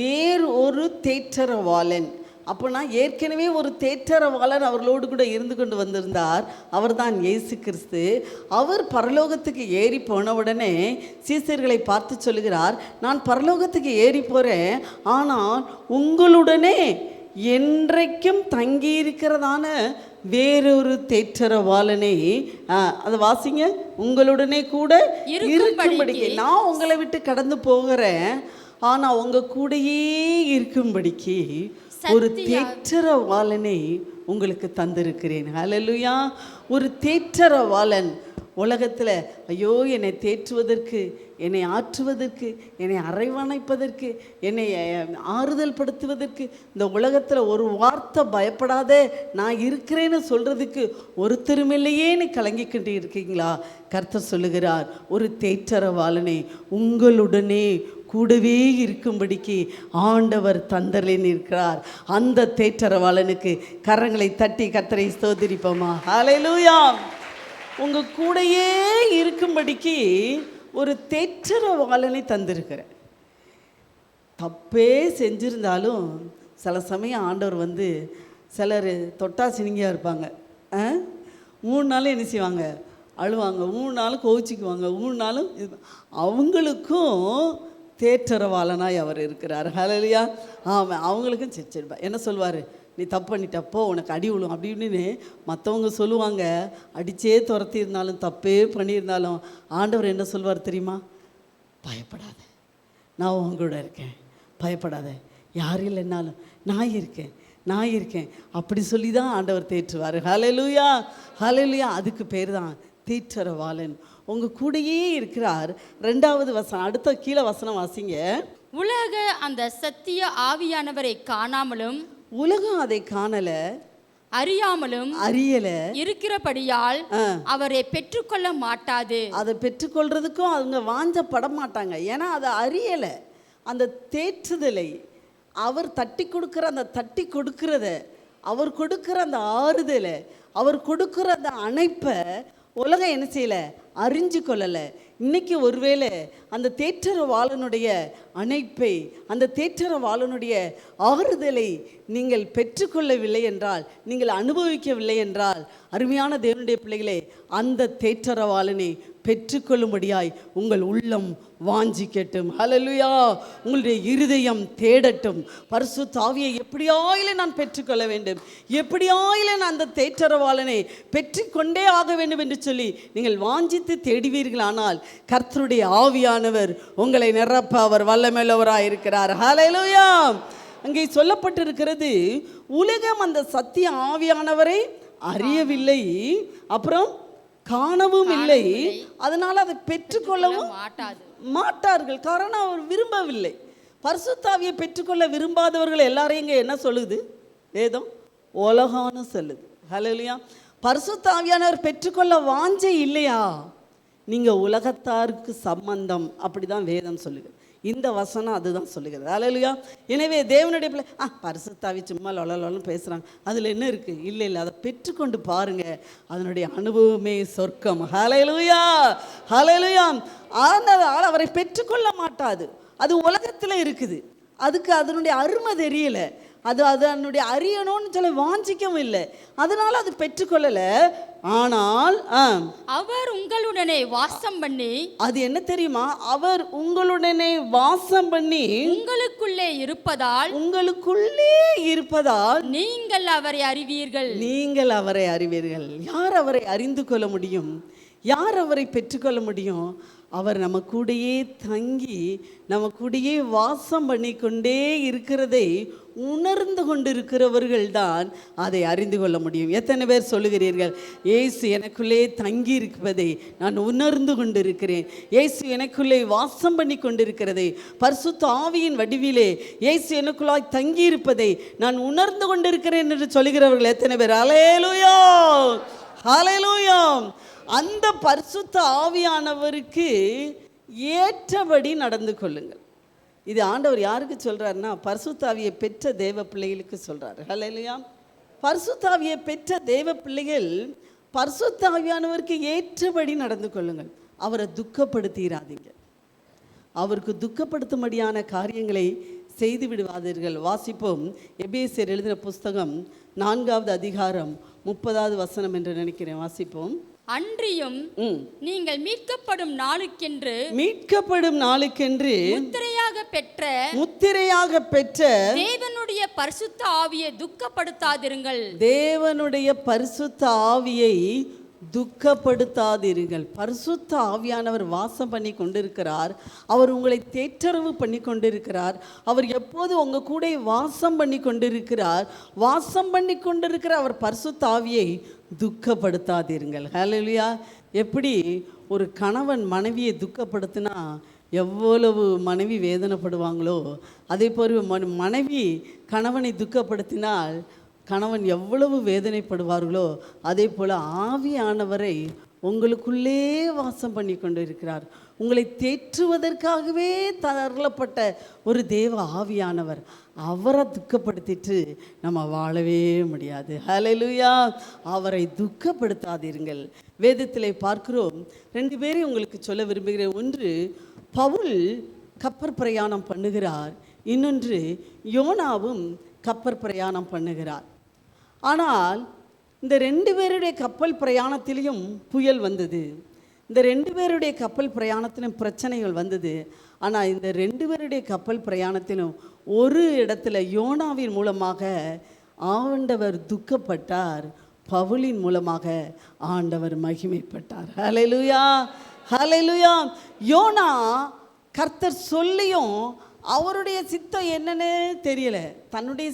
வேறு ஒரு தேற்றரவாளன். அப்போனா ஏற்கனவே ஒரு தேற்றரவாளன் அவர்களோடு கூட இருந்து கொண்டு வந்திருந்தார். அவர்தான் இயேசு கிறிஸ்து. அவர் பரலோகத்துக்கு ஏறி போன உடனே சீசர்களை பார்த்து சொல்லுகிறார், நான் பரலோகத்துக்கு ஏறி போகிறேன், ஆனால் உங்களுடனே என்றைக்கும் தங்கியிருக்கிறதான வேறொரு தேற்றரவாளனை, அதை வாசிங்க, உங்களுடனே கூட இருக்கும்படிக்கு, நான் உங்களை விட்டு கடந்து போகிறேன், ஆனால் உங்கள் கூடயே இருக்கும்படிக்கு ஒரு தேற்றரவாளனை உங்களுக்கு தந்திருக்கிறேன். ஹல்லேலூயா. ஒரு தேற்றரவாளன் உலகத்தில், ஐயோ என்னை தேற்றுவதற்கு, என்னை ஆற்றுவதற்கு, என்னை அரவணைப்பதற்கு, என்னை ஆறுதல் படுத்துவதற்கு, இந்த உலகத்தில் ஒரு வார்த்தை பயப்படாத நான் இருக்கிறேன்னு சொல்கிறதுக்கு ஒருத்தரும் இல்லையேன்னு கலங்கிக்கிட்டு இருக்கீங்களா? கர்த்தர் சொல்லுகிறார், ஒரு தேற்றரவாளனை உங்களுடனே கூடவே இருக்கும்படிக்கு ஆண்டவர் தந்தரில் இருக்கிறார். அந்த தேற்றரவாளனுக்கு கரங்களை தட்டி கர்த்தரை ஸ்தோத்திரிப்போமா? ஹல்லேலூயா. உங்கள் கூடையே இருக்கும்படிக்கு ஒரு தேற்றரவாளனை தந்திருக்கிறேன். தப்பே செஞ்சிருந்தாலும் சில சமயம் ஆண்டவர் சிலர் தொட்டா சினிங்கியாக இருப்பாங்க. 3 நாளும் என்ன செய்வாங்க? அழுவாங்க. 3 நாளும் கோவிச்சுக்குவாங்க. 3 நாளும் அவங்களுக்கும் தேற்றரவாளனாய் அவர் இருக்கிறார். ஹல்லேலூயா. ஆமாம். அவங்களுக்கும் சரி என்ன சொல்வார்? நீ தப்பு பண்ணிட்டப்போ உனக்கு அடி விழும் அப்படின்னு மற்றவங்க சொல்லுவாங்க. அடித்தே துரத்தி இருந்தாலும், தப்பே பண்ணியிருந்தாலும் ஆண்டவர் என்ன சொல்வார் தெரியுமா? பயப்படாத, நான் உங்களோட இருக்கேன், பயப்படாத, யார் இல்லைன்னாலும் நான் இருக்கேன் அப்படி சொல்லி தான் ஆண்டவர் தேற்றுவார். ஹல்லேலூயா. ஹல்லேலூயா. அதுக்கு பேர் தான் தேற்றரவாளன். உங்கள் கூடையே இருக்கிறார். 2வது வசனம், அடுத்த கீழே வசனம் வாசிங்க. உலக அந்த சத்திய ஆவியானவரை காணாமலும், உலகம் அதை காணல, அறியல இருக்கிறபடியால் அவரை பெற்றுக்கொள்ள மாட்டாது. அதை பெற்றுக்கொள்றதுக்கும் அவங்க வாஞ்சப்பட மாட்டாங்க. ஏன்னா அதை அறியலை. அந்த தேற்றுதலை அவர் தட்டி கொடுக்குற, அந்த தட்டி கொடுக்கிறத, அவர் கொடுக்குற அந்த ஆறுதலை, அவர் கொடுக்குற அந்த அணைப்பை உலகம் என்ன செய்யலை? அறிஞ்சு கொள்ளலை. இன்னைக்கு ஒருவேளை அந்த தேற்றரவாளனுடைய அணைப்பை, அந்த தேற்றரவாளனுடைய ஆறுதலை நீங்கள் பெற்றுக்கொள்ளவில்லை என்றால், நீங்கள் அனுபவிக்கவில்லை என்றால், அருமையான தேவனுடைய பிள்ளைகளே, அந்த தேற்றரவாளனை பெற்றுக்கொள்ளும்படியாய் உங்கள் உள்ளம் வாஞ்சிக்கட்டும். ஹல்லேலூயா. உங்களுடைய இருதயம் தேடட்டும். பரிசுத்த ஆவியை எப்படியாயில நான் பெற்றுக்கொள்ள வேண்டும், எப்படியாயில நான் அந்த தேற்றரவாளனை பெற்றுக்கொண்டே ஆக வேண்டும் என்று சொல்லி நீங்கள் வாஞ்சித்து வாஞ்சித்து தேடுவீர்களானால் கர்த்தருடைய ஆவியானவர் உங்களை நிரப்ப அவர் வல்லமையுள்ளவராய் இருக்கிறார். ஹல்லேலூயா. அங்கே சொல்லப்பட்டிருக்கிறது, உலகம் அந்த சத்திய ஆவியானவரை அறியவில்லை, அப்புறம் காணவும் இல்லை, அதனால அதை பெற்றுக்கொள்ளவும் மாட்டார்கள். காரணம் அவர் விரும்பவில்லை. பரிசுத்த ஆவியை பெற்றுக்கொள்ள விரும்பாதவர்கள் எல்லாரையும் இங்கே என்ன சொல்லுது வேதம்? உலகான்னு சொல்லுது. ஹல்லேலூயா. பரிசுத்த ஆவியானவர் பெற்றுக்கொள்ள வாஞ்சை இல்லையா, நீங்க உலகத்தாருக்கு சம்பந்தம், அப்படிதான் வேதம் சொல்லுது. இந்த வசனம் அதுதான் சொல்லுகிறது. ஹல்லேலூயா. எனவே தேவனுடைய பிள்ளை பரிசுத்த ஆவி சும்மா லொலன்னு பேசுறாங்க, அதுல என்ன இருக்கு? இல்லை, அதை பெற்றுக்கொண்டு பாருங்க, அதனுடைய அனுபவமே சொர்க்கம். ஹல்லேலூயா, ஹல்லேலூயா. ஆனால் அவரை பெற்றுக்கொள்ள மாட்டாது, அது உலகத்தில் இருக்குது, அதுக்கு அதனுடைய அருமை தெரியல, அது அதனுடைய அறியணும்னு சொல்லி வாஞ்சிக்கவும் இல்லை, அதனால அது பெற்றுக்கொள்ளல. ஆனால் அவர் உங்களுடனே வாசம் பண்ணி, அது என்ன தெரியுமா? அவர் உங்களுடனே வாசம் பண்ணி உங்களுக்குள்ளே இருப்பதால் நீங்கள் அவரை அறிவீர்கள். நீங்கள் அவரை அறிவீர்கள். யார் அவரை அறிந்து கொள்ள முடியும்? யார் அவரை பெற்றுக்கொள்ள முடியும்? அவர் நம்ம கூடயே தங்கி நம்ம கூடயே வாசம் பண்ணி கொண்டே இருக்கிறதை உணர்ந்து கொண்டிருக்கிறவர்கள் தான் அதை அறிந்து கொள்ள முடியும். எத்தனை பேர் சொல்லுகிறீர்கள், இயேசு எனக்குள்ளே தங்கி இருப்பதை நான் உணர்ந்து கொண்டிருக்கிறேன், இயேசு எனக்குள்ளே வாசம் பண்ணி கொண்டிருக்கிறதை, பரிசுத்த ஆவியின் வடிவிலே இயேசு எனக்குள்ளாய் தங்கி இருப்பதை நான் உணர்ந்து கொண்டிருக்கிறேன் என்று சொல்லுகிறவர்கள் எத்தனை பேர்? ஹல்லேலூயா, ஹல்லேலூயா. அந்த பரிசுத்த ஆவியானவருக்கு ஏற்றபடி நடந்து கொள்ளுங்கள். இது ஆண்டவர் யாருக்கு சொல்றாருன்னா, பரிசுத்த ஆவியை பெற்ற தேவ பிள்ளைகளுக்கு சொல்றாரு. ஹல்லேலூயா. பரிசுத்த ஆவியை பெற்ற தேவ பிள்ளைகள் பரிசுத்த ஆவியானவருக்கு ஏற்றபடி நடந்து கொள்ளுங்கள். அவரை துக்கப்படுத்திடாதீங்க, அவருக்கு துக்கப்படுத்தும்படியான காரியங்களை செய்து விடுவாதீர்கள். வாசிப்போம். எபேசியர் எழுதின புஸ்தகம் 4வது அதிகாரம் 30வது வசனம் என்று நினைக்கிறேன். வாசிப்போம். அன்றியும் நீங்கள் மீட்கப்படும் நாளுக்கென்று முத்திரையாக பெற்ற தேவனுடைய பரிசுத்த ஆவியை துக்கப்படுத்தாதிருங்கள். தேவனுடைய பரிசுத்த ஆவியை துக்கப்படுத்தாதீர்கள். பரிசுத்த ஆவியானவர் வாசம் பண்ணி கொண்டிருக்கிறார், அவர் உங்களை தேற்றரவு பண்ணி கொண்டிருக்கிறார், அவர் எப்போது உங்க கூட வாசம் பண்ணி கொண்டிருக்கிறார். வாசம் பண்ணி கொண்டிருக்கிற அவர் பரிசுத்த ஆவியை துக்கப்படுத்தாதீர்கள். ஹல்லேலூயா. எப்படி ஒரு கணவன் மனைவியை துக்கப்படுத்தினா எவ்வளவு மனைவி வேதனைப்படுவாங்களோ, அதே போல மனைவி கணவனை துக்கப்படுத்தினால் கணவன் எவ்வளவு வேதனைப்படுவார்களோ, அதே போல் ஆவியானவரை உங்களுக்குள்ளே வாசம் பண்ணி கொண்டு இருக்கிறார். உங்களை தேற்றுவதற்காகவே தரப்பட்ட ஒரு தேவ ஆவியானவர், அவரை துக்கப்படுத்திட்டு நம்ம வாழவே முடியாது. ஹல்லேலூயா. அவரை துக்கப்படுத்தாதீர்கள். வேதத்திலே பார்க்கிறோம், 2 பேரையும் உங்களுக்கு சொல்ல விரும்புகிறேன். ஒன்று, பவுல் கப்பற் பிரயாணம் பண்ணுகிறார், இன்னொன்று யோனாவும் கப்பற் பிரயாணம் பண்ணுகிறார். ஆனால் இந்த 2 பேருடைய கப்பல் பிரயாணத்திலையும் புயல் வந்தது, இந்த 2 பேருடைய கப்பல் பிரயாணத்திலும் பிரச்சனைகள் வந்தது. ஆனால் இந்த 2 பேருடைய கப்பல் பிரயாணத்திலும் ஒரு இடத்துல யோனாவின் மூலமாக ஆண்டவர் துக்கப்பட்டார், பவுலின் மூலமாக ஆண்டவர் மகிமைப்பட்டார். ஹல்லேலூயா, ஹல்லேலூயா. யோனா கர்த்தர் சொல்லியும் அவருடைய சித்தம் என்னன்னு தெரியல, தன்னுடைய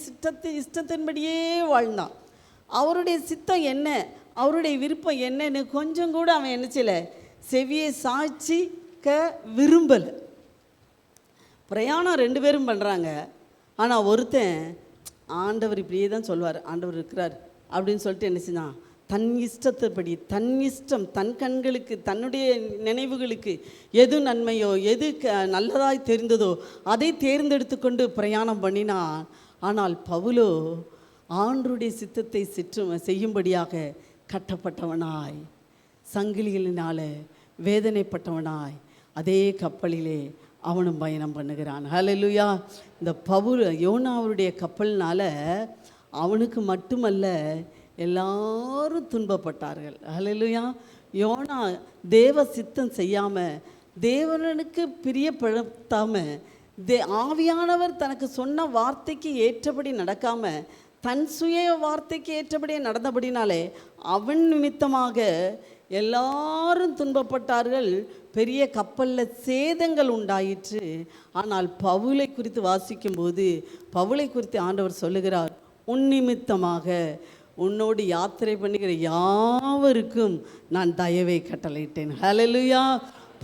இஷ்டத்தின்படியே வாழ்ந்தான். அவருடைய சித்தம் என்ன, அவருடைய விருப்பம் என்னன்னு கொஞ்சம் கூட அவன் என்ன செய்யல, செவியை சாய்ச்சிக்க விரும்பலை. பிரயாணம் 2 பேரும் பண்ணுறாங்க, ஆனால் ஒருத்தன் ஆண்டவர் இப்படியே தான் சொல்வார், ஆண்டவர் இருக்கிறார் அப்படின்னு சொல்லிட்டு என்ன செஞ்சான், தன் இஷ்டத்தைப்படி, தன் இஷ்டம், தன் கண்களுக்கு, தன்னுடைய நினைவுகளுக்கு எது நன்மையோ எது நல்லதாய் தெரிந்ததோ அதை தேர்ந்தெடுத்து கொண்டு பிரயாணம் பண்ணினான். ஆனால் பவுலோ ஆண்டவருடைய சித்தத்தை செய்யும்படியாக கட்டப்பட்டவனாய், சங்கிலிகளினால வேதனைப்பட்டவனாய் அதே கப்பலிலே அவனும் பயணம் பண்ணுகிறான். ஹல்லேலூயா. இந்த பவுல் யோனாவுடைய கப்பல்னால அவனுக்கு மட்டுமல்ல, எல்லாரும் துன்பப்பட்டார்கள். ஹல்லேலூயா. யோனா தேவ சித்தம் செய்யாமல், தேவனுக்கு பிரியப்படுத்தாமல், ஆவியானவர் தனக்கு சொன்ன வார்த்தைக்கு ஏற்றபடி நடக்காமல், தன் சுய வார்த்தைக்கு ஏற்றபடியே நடந்தபடினாலே அவன் நிமித்தமாக எல்லாரும் துன்பப்பட்டார்கள், பெரிய கப்பலில் சேதங்கள் உண்டாயிற்று. ஆனால் பவுலை குறித்து வாசிக்கும்போது பவுலை குறித்து ஆண்டவர் சொல்லுகிறார், உன் நிமித்தமாக உன்னோடு யாத்திரை பண்ணுகிற யாவருக்கும் நான் தயவை கட்டளையிட்டேன். ஹல்லேலூயா.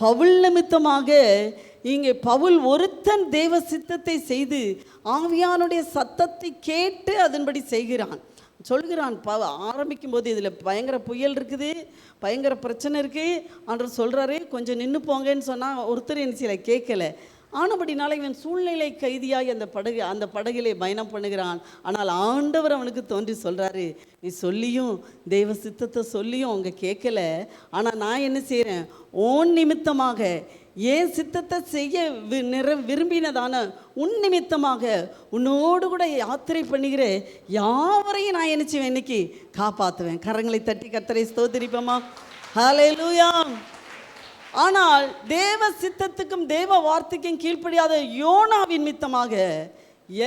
பவுல் நிமித்தமாக இங்கே பவுல் ஒருத்தன் தேவ சித்தத்தை செய்து ஆவியானுடைய சத்தத்தை கேட்டு அதன்படி செய்கிறான். சொல்கிறான், ஆரம்பிக்கும் போது இதில் பயங்கர புயல் இருக்குது, பயங்கர பிரச்சனை இருக்குது. ஆண்டவர் சொல்கிறாரு, கொஞ்சம் நின்று போங்கன்னு சொன்னால் ஒருத்தர் என்ன செய்யலை, கேட்கல. ஆனபடினால இவன் சூழ்நிலை கைதியாகி அந்த படகிலே பயணம் பண்ணுகிறான். ஆனால் ஆண்டவர் அவனுக்கு தோன்றி சொல்கிறாரு, நீ சொல்லியும் தெய்வ சித்தத்தை சொல்லியும் அவங்க கேட்கல. ஆனால் நான் என்ன செய்கிறேன், ஓன் நிமித்தமாக ஏன் சித்தத்தை செய்ய விரும்பினதான உன் நிமித்தமாக உன்னோடு கூட யாத்திரை பண்ணுகிற யாவரையும் நான் என்ன செய்வேன், இன்னைக்கு காப்பாற்றுவேன். கரங்களை தட்டி கர்த்தரை ஸ்தோத்திரிப்போமா. ஹல்லேலூயா. ஆனால் தேவ சித்தத்துக்கும் தேவ வார்த்தைக்கும் கீழ்ப்படியாத யோனாவின் நிமித்தமாக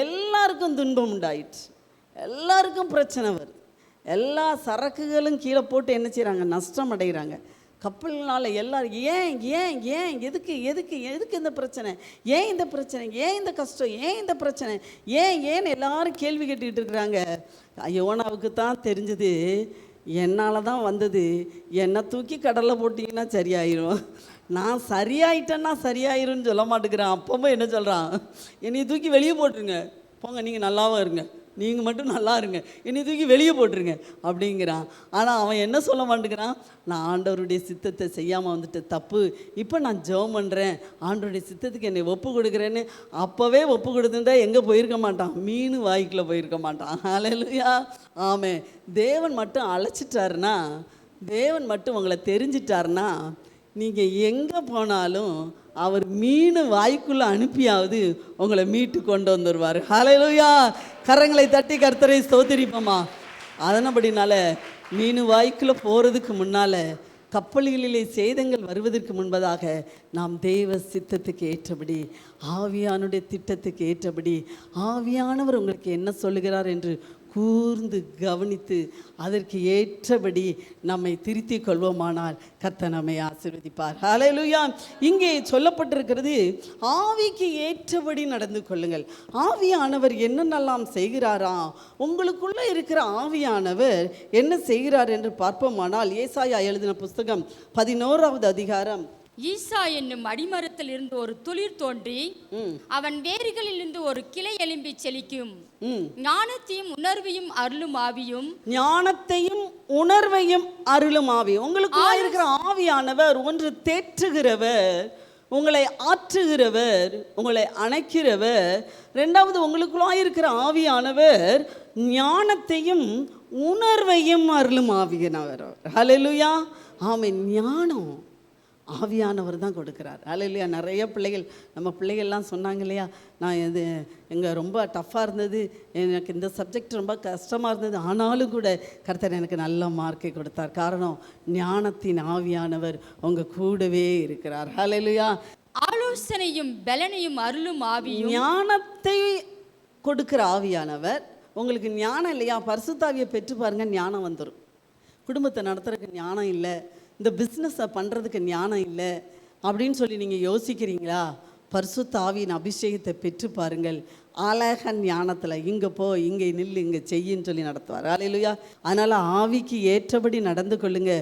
எல்லாருக்கும் துன்பம் உண்டாயிற்று, எல்லாருக்கும் பிரச்சனை வருது. எல்லா சரக்குகளும் கீழே போட்டு என்ன செய்கிறாங்க, நஷ்டம் அடைகிறாங்க. கப்பல்னால எல்லாரும் ஏன் ஏன் ஏன் எதுக்கு எதுக்கு எதுக்கு இந்த பிரச்சனை, ஏன் இந்த பிரச்சனை, ஏன் இந்த கஷ்டம், ஏன் இந்த பிரச்சனை, ஏன் எல்லாரும் கேள்வி கேட்டுக்கிட்டு இருக்கிறாங்க. யோனாவுக்கு தான் தெரிஞ்சது, என்னால் தான் வந்தது, என்னை தூக்கி கடலில் போட்டிங்கன்னா சரியாயிரும், நான் சரியாயிட்டேன்னா சரியாயிரும்னு சொல்ல மாட்டேங்கிறான். அப்பவும் என்ன சொல்கிறான், என்னை தூக்கி வெளியே போட்டுருங்க, போங்க நீங்கள் நல்லாவும் இருங்க, நீங்கள் மட்டும் நல்லா இருங்க, என்னை தூக்கி வெளியே போட்டுருங்க அப்படிங்கிறான். ஆனால் அவன் என்ன சொல்ல மாட்டேங்கிறான், நான் ஆண்டவருடைய சித்தத்தை செய்யாமல் வந்துட்டு தப்பு, இப்போ நான் ஜெபம் பண்ணுறேன், ஆண்டவருடைய சித்தத்துக்கு என்னை ஒப்பு கொடுக்குறேன்னு. அப்போவே ஒப்பு கொடுத்துருந்தா எங்கே போயிருக்க மாட்டான், மீன் வாய்க்குள்ளே போயிருக்க மாட்டான். ஹல்லேலூயா. ஆமே. தேவன் மட்டும் அழைச்சிட்டாருன்னா, தேவன் மட்டும் உங்களை தெரிஞ்சிட்டாருன்னா, நீங்கள் எங்கே போனாலும் அவர் மீன் வாய்க்குள்ளே அனுப்பியாவது உங்களை மீட்டு கொண்டு வந்துடுவார். ஹல்லேலூயா. கரங்களை தட்டி கர்த்தரை ஸ்தோத்திரிப்போமா. அதனபடினால மீன் வாய்க்குள்ளே போகிறதுக்கு முன்னால், கப்பல்களிலே சேதங்கள் வருவதற்கு முன்பதாக நாம் தேவ சித்தத்துக்கு ஏற்றபடி, ஆவியானுடைய திட்டத்துக்கு ஏற்றபடி, ஆவியானவர் உங்களுக்கு என்ன சொல்லுகிறார் என்று கூர்ந்து கவனித்து அதற்கு ஏற்றபடி நம்மை திருத்திக் கொள்வோமானால் கர்த்தர் நம்மை ஆசீர்வதிப்பார். ஹல்லேலூயா. இங்கே சொல்லப்பட்டிருக்கிறது, ஆவிக்கு ஏற்றபடி நடந்து கொள்ளுங்கள். ஆவியானவர் என்னென்னலாம் செய்கிறாரா, உங்களுக்குள்ளே இருக்கிற ஆவியானவர் என்ன செய்கிறார் என்று பார்ப்போமானால், ஏசாயா எழுதின புஸ்தகம் 11வது அதிகாரம். ஈசா என்னும் அடிமரத்தில் இருந்து ஒரு துளிர் தோன்றி அவன் வேர்களில் இருந்து ஒரு கிளை எழும்பி செழிக்கும். ஞானத்தையும் உணர்வையும் அருளும் ஆவியும், ஞானத்தையும் உணர்வையும் அருளும் ஆவியும். உங்களுக்கு இருக்கிற ஆவியானவர் ஒன்று தேற்றுகிறவர், உங்களை ஆற்றுகிறவர், உங்களை அணைக்கிறவர். ரெண்டாவது, உங்களுக்குள்ளாக இருக்கிற ஆவியானவர் ஞானத்தையும் உணர்வையும் அருளும் ஆவியானவர். ஹல்லேலூயா. ஆமென். ஞானம் ஆவியானவர் தான் கொடுக்குறார். ஹல்லேலூயா. நிறைய பிள்ளைகள், நம்ம பிள்ளைகள்லாம் சொன்னாங்க இல்லையா, நான் இது எங்கே ரொம்ப டஃப்பாக இருந்தது, எனக்கு இந்த சப்ஜெக்ட் ரொம்ப கஷ்டமாக இருந்தது, ஆனாலும் கூட கர்த்தர் எனக்கு நல்ல மார்க்கை கொடுத்தார். காரணம், ஞானத்தின் ஆவியானவர் உங்கள் கூடவே இருக்கிறார். ஹல்லேலூயா. ஆலோசனையும் பலனையும் அருளும் ஆவியும். ஞானத்தை கொடுக்குற ஆவியானவர். உங்களுக்கு ஞானம் இல்லையா, பரிசுத்தாவியை பெற்று பாருங்கள், ஞானம் வந்துடும். குடும்பத்தை நடத்துறதுக்கு ஞானம் இல்லை, இந்த பிஸ்னஸை பண்ணுறதுக்கு ஞானம் இல்லை அப்படின்னு சொல்லி நீங்கள் யோசிக்கிறீங்களா, பரிசுத்த ஆவியின் அபிஷேகத்தை பெற்று பாருங்கள். அழகன் ஞானத்தில் இங்கே போ, இங்கே நில்லு, இங்கே செய்யின்னு சொல்லி நடத்துவார். ஹல்லேலூயா. அதனால் ஆவிக்கு ஏற்றபடி நடந்து கொள்ளுங்க.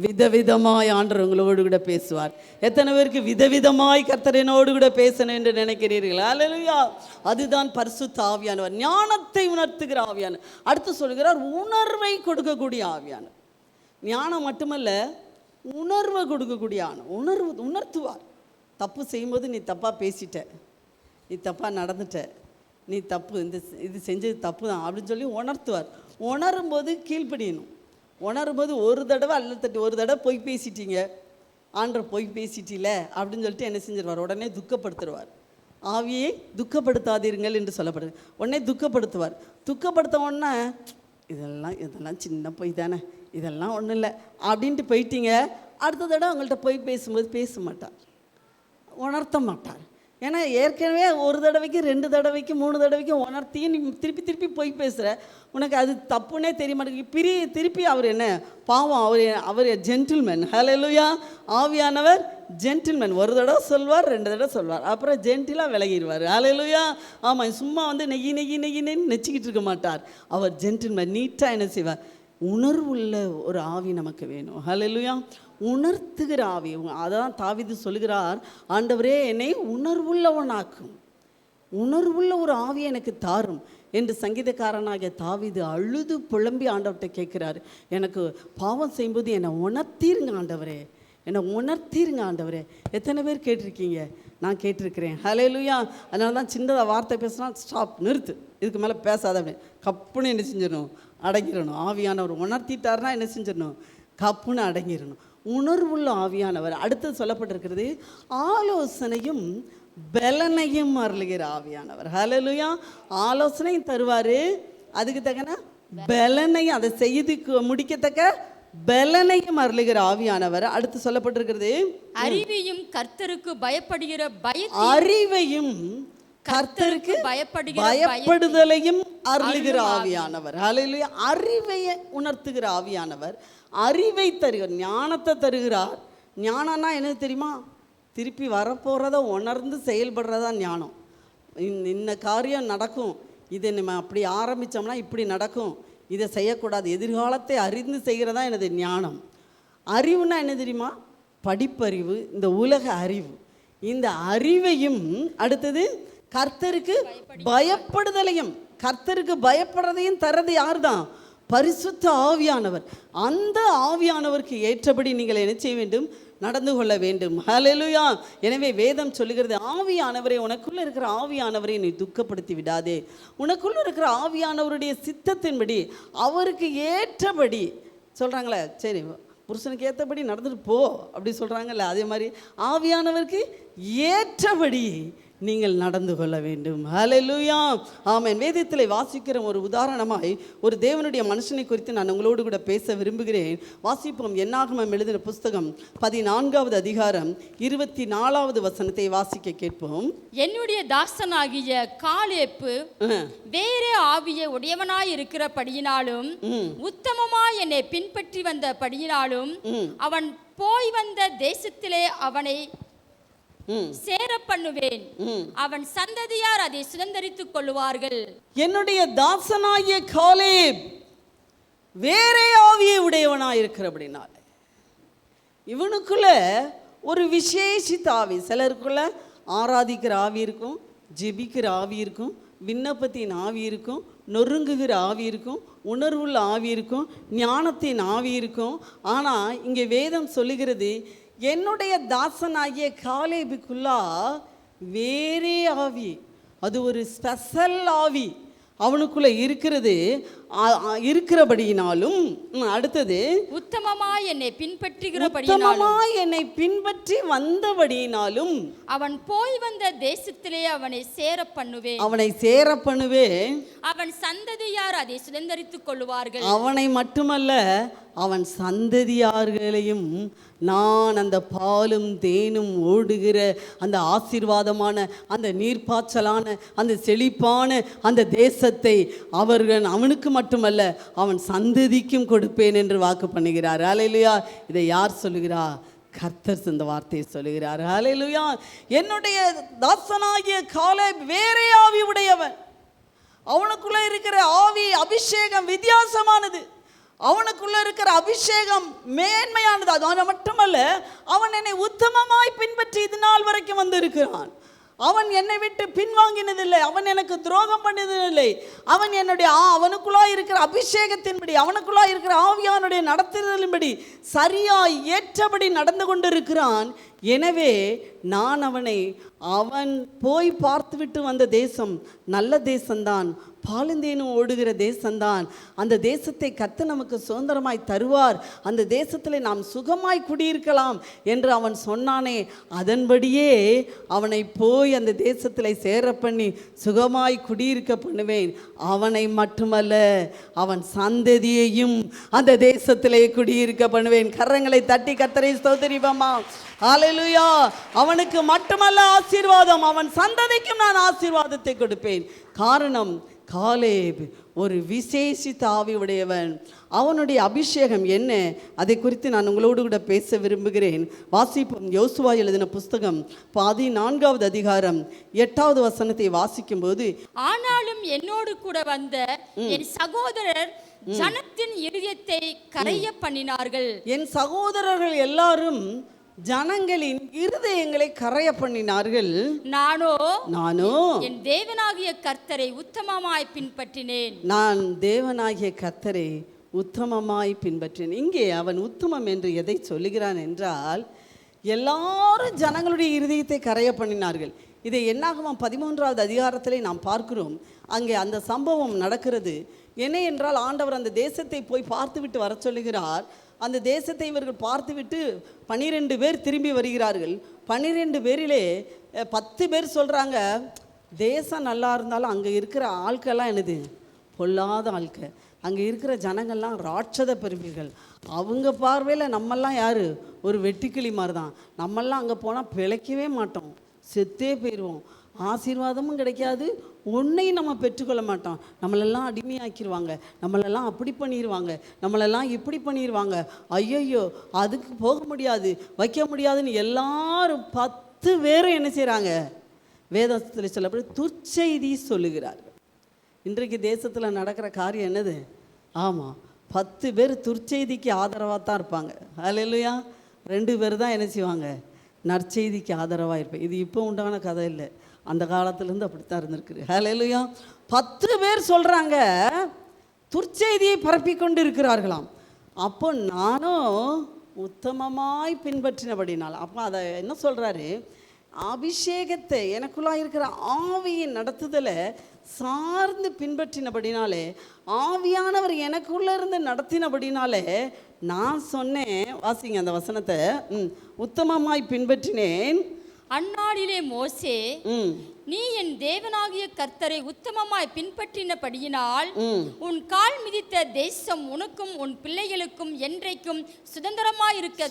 விதவிதமாய் ஆண்டவர் உங்களோடு கூட பேசுவார். எத்தனை பேருக்கு விதவிதமாய் கர்த்தரனோடு கூட பேசணும் என்று நினைக்கிறீர்கள்? ஹல்லேலூயா. அதுதான் பரிசுத்த ஆவியானவர், ஞானத்தை உணர்த்துகிற ஆவியானவர். அடுத்து சொல்கிறார், உணர்வை கொடுக்கக்கூடிய ஆவியானவர். ஞானம் மட்டுமல்ல, உணர்வை கொடுக்கக்கூடிய உணர்த்துவார். தப்பு செய்யும்போது நீ தப்பாக பேசிட்ட, நீ தப்பாக நடந்துட்ட, நீ தப்பு, இது செஞ்சது தப்பு தான் அப்படின்னு சொல்லி உணர்த்துவார். உணரும்போது கீழ்ப்படியணும். உணரும்போது ஒரு தடவை அல்லத்தட்டு ஒரு தடவை பொய் பேசிட்டீங்க, ஆண்டவர் பொய் பேசிட்டில அப்படின்னு சொல்லிட்டு என்ன செஞ்சிருவார், உடனே துக்கப்படுத்துருவார். ஆவியை துக்கப்படுத்தாதீர்கள் என்று சொல்லப்படுது. உடனே துக்கப்படுத்துவார். துக்கப்படுத்த உடனே இதெல்லாம் சின்ன பொய் தானே, இதெல்லாம் ஒன்றும் இல்லை அப்படின்ட்டு போயிட்டீங்க. அடுத்த தடவை அவங்கள்ட்ட போய் பேசும்போது பேச மாட்டார், உணர்த்த மாட்டார். ஏன்னா ஏற்கனவே ஒரு தடவைக்கு 2 தடவைக்கு 3 தடவைக்கு உணர்த்தியும் நீ திருப்பி திருப்பி போய் பேசுகிற, உனக்கு அது தப்புன்னே தெரிய மாட்டேங்குது. திருப்பி அவர் என்ன பாவம், அவர் ஜென்டில்மேன். ஹல்லேலூயா. ஆவியானவர் ஜென்டில்மேன். ஒரு தடவை சொல்வார், 2 தடவை சொல்வார், அப்புறம் ஜென்டிலாக விலகிடுவார். ஹல்லேலூயா. ஆமாம், சும்மா வந்து நெய்யின்னு நெச்சிக்கிட்டு இருக்க மாட்டார். அவர் ஜென்டில்மேன். நீட்டாக என்ன செய்வார்? உணர்வுள்ள ஒரு ஆவி நமக்கு வேணும். ஹல்லேலூயா. உணர்த்துகிற ஆவி. அதான் தாவீது சொல்லுகிறார், ஆண்டவரே என்னை உணர்வுள்ளவனாக்கும், உணர்வுள்ள ஒரு ஆவியை எனக்கு தாரும் என்று சங்கீதக்காரனாகிய தாவீது அழுது புலம்பி ஆண்டவர்கிட்ட கேட்குறாரு. எனக்கு பாவம் செய்யும்போது என்னை உணர்த்தீருங்க ஆண்டவரே, என்னை உணர்த்தீருங்க ஆண்டவரே. எத்தனை பேர் கேட்டிருக்கீங்க? நான் கேட்டிருக்கிறேன். ஹல்லேலூயா. அதனால தான் சின்னதாக வார்த்தை பேசினா ஸ்டாப், நிறுத்து, இதுக்கு மேலே பேசாத அப்படின்னு கப்புன்னு என்ன செஞ்சிடணும்? அடங்கிடணும். ஆவியானவர் உணர்த்திட்டார்னா என்ன செஞ்சிடணும்? கப்புன்னு அடங்கிடணும். உணர்வுள்ள ஆவியானவர். அடுத்தது சொல்லப்பட்டிருக்கிறது, ஆலோசனையும் பலனையும் அருளுகிற ஆவியானவர். ஹல்லேலூயா. ஆலோசனையும் தருவார், அதுக்கு தக்கன பலனையும், அதை செய்து முடிக்கத்தக்க பலனையும் அருளுகிற ஆவியானவர். அடுத்து சொல்லப்பட்டிருக்கிறது, அறிவையும் கர்த்தருக்கு பயப்படுகிற அறிவையும் கர்த்தருக்கு பயப்படுதலையும் அருளுகிற ஆவியானவர். ஹல்லேலூயா. அறிவையை உணர்த்துகிற ஆவியானவர். அறிவை தருகிறார், ஞானத்தை தருகிறார். ஞானம்னா என்ன தெரியுமா? திருப்பி வரப்போகிறத உணர்ந்து செயல்படுறதா ஞானம். இந்த காரியம் நடக்கும், இதை நம்ம அப்படி ஆரம்பித்தோம்னா இப்படி நடக்கும், இதை செய்யக்கூடாது, எதிர்காலத்தை அறிந்து செய்கிறதா எனது ஞானம். அறிவுனா என்ன தெரியுமா? படிப்பறிவு, இந்த உலக அறிவு. இந்த அறிவையும் அடுத்தது கர்த்தருக்கு பயப்படுதலையும், கர்த்தருக்கு பயப்படுறதையும் தர்றது யார் தான்? பரிசுத்த ஆவியானவர். அந்த ஆவியானவருக்கு ஏற்றபடி நீங்கள் என்ன செய்ய வேண்டும்? நடந்து கொள்ள வேண்டும். ஹல்லேலூயா. எனவே வேதம் சொல்லுகிறது, ஆவியானவரை, உனக்குள்ள இருக்கிற ஆவியானவரை நீ துக்கப்படுத்தி விடாதே. உனக்குள்ள இருக்கிற ஆவியானவருடைய சித்தத்தின்படி, அவருக்கு ஏற்றபடி சொல்கிறாங்களே, சரி புருஷனுக்கு ஏற்றபடி நடந்துட்டு போ அப்படி சொல்கிறாங்கல்ல, அதே மாதிரி ஆவியானவருக்கு ஏற்றபடி நீங்கள் நடந்து கொள்ள வேண்டும். ஹல்லேலூயா. ஆமென். வேதத்தில் வாசிக்கிற ஒரு உதாரணமாய் ஒரு தேவனுடைய மனுஷனை குறித்து நான் உங்களோடு கூட பேச விரும்புகிறேன். வாசிப்போம். என்னாகமம் எழுதின புஸ்தகம் 14வது அதிகாரம் 24வது வசனத்தை வாசிக்க கேட்போம். என்னுடைய தாசனாகிய காலேப்பு வேறே ஆவியை உடையவனாய் இருக்கிறபடியினாலும் உத்தமமாய் என்னை பின்பற்றி வந்த படியினாலும் அவன் போய் வந்த தேசத்திலே அவனை சேர பண்ணுவேன், அவன் சந்ததியார் அதை சுதந்தரித்துக் கொள்வார்கள். என்னுடைய தாசனாகிய காலேப் வேறே ஆவியை உடையவனாய் இருக்கிறபடினால, இவனுக்குள்ள ஒரு விசேஷித்த ஆவி. சிலருக்குள்ள ஆராதிக்கிற ஆவி இருக்கும், ஜெபிக்கிற ஆவி இருக்கும், விண்ணப்பத்தின் ஆவி இருக்கும், நொறுங்குகிற ஆவி இருக்கும், உணர்வுள்ள ஆவி இருக்கும், ஞானத்தின் ஆவி இருக்கும். ஆனால் இங்கே வேதம் சொல்லுகிறது, என்னுடைய தாசனாகிய காலேபுக்குள்ளா வேறே ஆவி, அது ஒரு ஸ்பெஷல் ஆவி அவனுக்குள்ள இருக்கிறபடியினாலும், அடுத்தது உத்தமமாய் என்னை பின்பற்றி வந்தபடியினாலும் அவன் போய் வந்த தேசத்திலே அவனை சேர பண்ணுவேன், அவன் சந்ததியார் அதை சுதந்தரித்துக் கொள்வார்கள். அவனை மட்டுமல்ல, அவன் சந்ததியார்களையும் நான் அந்த பாலும் தேனும் ஓடுகிற அந்த ஆசீர்வாதமான, அந்த நீர்ப்பாய்ச்சலான, அந்த செழிப்பான அந்த தேசத்தை அவனுக்கு மட்டுமல்ல அவன் சந்ததிக்கும் கொடுப்பேன் என்று வாக்கு பண்ணுகிறார். ஹல்லேலூயா. இதை யார் சொல்லுகிறா? கர்த்தர் இந்த வார்த்தையை சொல்லுகிறார். ஹல்லேலூயா. என்னுடைய தாசனாகிய காலேப் வேறே ஆவி உடையவன். அவனுக்குள்ள இருக்கிற ஆவி அபிஷேகம் வித்தியாசமானது. அவனுக்குள்ள இருக்கிற அபிஷேகம் மேன்மையானது. அது மட்டுமல்ல, அவன் என்னை உத்தமமாய் பின்பற்றி இது நாள் வரைக்கும் வந்து இருக்கிறான். அவன் என்னை விட்டு பின்வாங்கினதில்லை, அவன் எனக்கு துரோகம் பண்ணதில்லை. அவன் என்னுடைய அவனுக்குள்ளாய் இருக்கிற அபிஷேகத்தின்படி, அவனுக்குள்ளாய் இருக்கிற ஆவியானுடைய நடத்துதலின்படி சரியாய் ஏற்றபடி நடந்து கொண்டிருக்கிறான். எனவே நான் அவன் போய் பார்த்துவிட்டு வந்த தேசம் நல்ல தேசம்தான், பாலுந்தேனும் ஓடுகிற தேசம்தான். அந்த தேசத்தை கர்த்தர் நமக்கு சுதந்திரமாய் தருவார், அந்த தேசத்தில் நாம் சுகமாய் குடியிருக்கலாம் என்று அவன் சொன்னானே, அதன்படியே அவனை போய் அந்த தேசத்தில் சேர பண்ணி சுகமாய் குடியிருக்க பண்ணுவேன். அவனை மட்டுமல்ல, அவன் சந்ததியையும் அந்த தேசத்திலே குடியிருக்க பண்ணுவேன். கரங்களை தட்டி கர்த்தரை ஸ்தோத்திரிப்போமா. ஹல்லேலூயா. அவனுக்கு மட்டுமல்ல ஆசீர்வாதம், அவன் சந்ததிக்கும் நான் ஆசீர்வாதத்தை கொடுப்பேன். காரணம், காலேப் ஒரு விசேஷித்த ஆவி உடையவன். அவனுடைய அபிஷேகம் என்ன, அதை குறித்து நான் உங்களோடு கூட பேச விரும்புகிறேன். வாசிப்போம். யோசுவா எழுதின புஸ்தகம் 14வது அதிகாரம் 8வது வசனத்தை வாசிக்கும் போது, ஆனாலும் என்னோடு கூட வந்த என் சகோதரர் ஜனத்தின் இருதயத்தை கரைய பண்ணினார்கள். என் சகோதரர்கள் எல்லாரும் ஜனங்களின் இருதயங்களை கரைய பண்ணினார்கள். நானோ என் தேவனாகிய கர்த்தரை உத்தமமாய் பின்பற்றினேன். நான் தேவனாகிய கர்த்தரை உத்தமமாய் பின்பற்றினேன். இங்கே அவன் உத்தமம் என்று எதை சொல்லுகிறான் என்றால், எல்லாரும் ஜனங்களுடைய இருதயத்தை கரைய பண்ணினார்கள். இதை என்னாகமம் 13வது அதிகாரத்திலே நாம் பார்க்கிறோம். அங்கே அந்த சம்பவம் நடக்கிறது. என்ன என்றால், ஆண்டவர் அந்த தேசத்தை போய் பார்த்துவிட்டு வர சொல்லுகிறார். அந்த தேசத்தை இவர்கள் பார்த்துவிட்டு 12 பேர் திரும்பி வருகிறார்கள். 12 பேரிலே 10 பேர் சொல்கிறாங்க, தேசம் நல்லா இருந்தாலும் அங்கே இருக்கிற ஆட்கள்லாம் என்னது, பொல்லாத ஆட்கள். அங்கே இருக்கிற ஜனங்கள்லாம் ராட்சத பிரிவுகள். அவங்க பார்வையில் நம்மெல்லாம் யார், ஒரு வெட்டுக்கிளி மாதிரி தான். நம்மெல்லாம் அங்கே போனால் பிழைக்கவே மாட்டோம், செத்தே போயிடுவோம். ஆசீர்வாதமும் கிடைக்காது, ஒன்றையும் நம்ம பெற்றுக்கொள்ள மாட்டோம். நம்மளெல்லாம் அடிமையாக்கிடுவாங்க, நம்மளெல்லாம் அப்படி பண்ணிடுவாங்க, நம்மளெல்லாம் இப்படி பண்ணிடுவாங்க. ஐயோ அதுக்கு போக முடியாது, வைக்க முடியாதுன்னு எல்லாரும் 10 பேரும் என்ன செய்கிறாங்க, வேதத்தில் சொல்லப்படி துர்ச்செய்தி சொல்லுகிறார்கள். இன்றைக்கு தேசத்தில் நடக்கிற காரியம் என்னது? ஆமாம், 10 பேர் துர்ச்செய்திக்கு ஆதரவாக தான் இருப்பாங்க. அல்லேலூயா. 2 பேர் தான் என்ன செய்வாங்க, நற்செய்திக்கு ஆதரவாக இருப்பேன். இது இப்போ உண்டான கதை இல்லை, அந்த காலத்துலேருந்து அப்படித்தான் இருந்திருக்கு. ஹல்லேலூயா. 10 பேர் சொல்கிறாங்க, துர்ச்செய்தியை பரப்பி கொண்டு இருக்கிறார்களாம். அப்போ நானும் உத்தமமாய் பின்பற்றினபடினால், அப்போ அதை என்ன சொல்கிறாரு, அபிஷேகத்தை எனக்குள்ளாக இருக்கிற ஆவியின் நடத்துதலை சார்ந்து பின்பற்றினபடினாலே, ஆவியானவர் எனக்குள்ளே இருந்து நடத்தினபடினாலே நான் சொன்னேன். வாசிங்க அந்த வசனத்தை. உத்தமமாய் பின்பற்றினேன். அந்நாளிலே மோசே, நீ என் தேவனாகிய கர்த்தரை உத்தமமாய் பின்பற்றினபடியினால் உன் கால் மிதித்த தேசம் உனக்கும் உன் பிள்ளைகளுக்கும் என்றைக்கும் சுதந்திரமாயிருக்க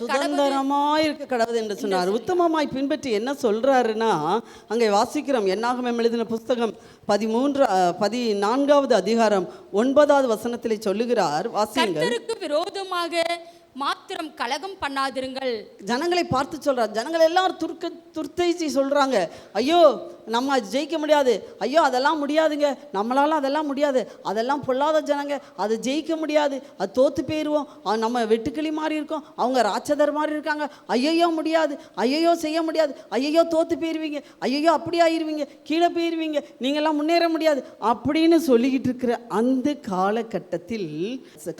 கடவுள் என்று சொன்னார். உத்தமமாய் பின்பற்றி என்ன சொல்றாருன்னா, அங்கே வாசிக்கிறோம். என்னாகமம் எழுதின புஸ்தகம் 14வது அதிகாரம் 9வது வசனத்திலே சொல்லுகிறார். கர்த்தருக்கு விரோதமாக மாத்திரம் கலகம் பண்ணாதிருங்கள். ஜனங்களை பார்த்து சொல்றார். ஜனங்கள் எல்லாரும் துர்ச்செய்தி சொல்றாங்க. ஐயோ நம்ம ஜெயிக்க முடியாது, ஐயோ அதெல்லாம் முடியாதுங்க, நம்மளால அதெல்லாம் முடியாது, அதெல்லாம் பொல்லாத ஜனங்க, அது ஜெயிக்க முடியாது, அது தோத்து போயிடுவோம், நம்ம வெட்டுக்கிளி மாதிரி இருக்கோம், அவங்க ராட்சதர் மாதிரி இருக்காங்க, ஐயோ முடியாது, ஐயோ செய்ய முடியாது, ஐயோ தோத்து போயிடுவீங்க, ஐயோ அப்படி ஆயிடுவீங்க, கீழே போயிடுவீங்க, நீங்கள்லாம் முன்னேற முடியாது அப்படின்னு சொல்லிக்கிட்டு இருக்கிற அந்த காலகட்டத்தில்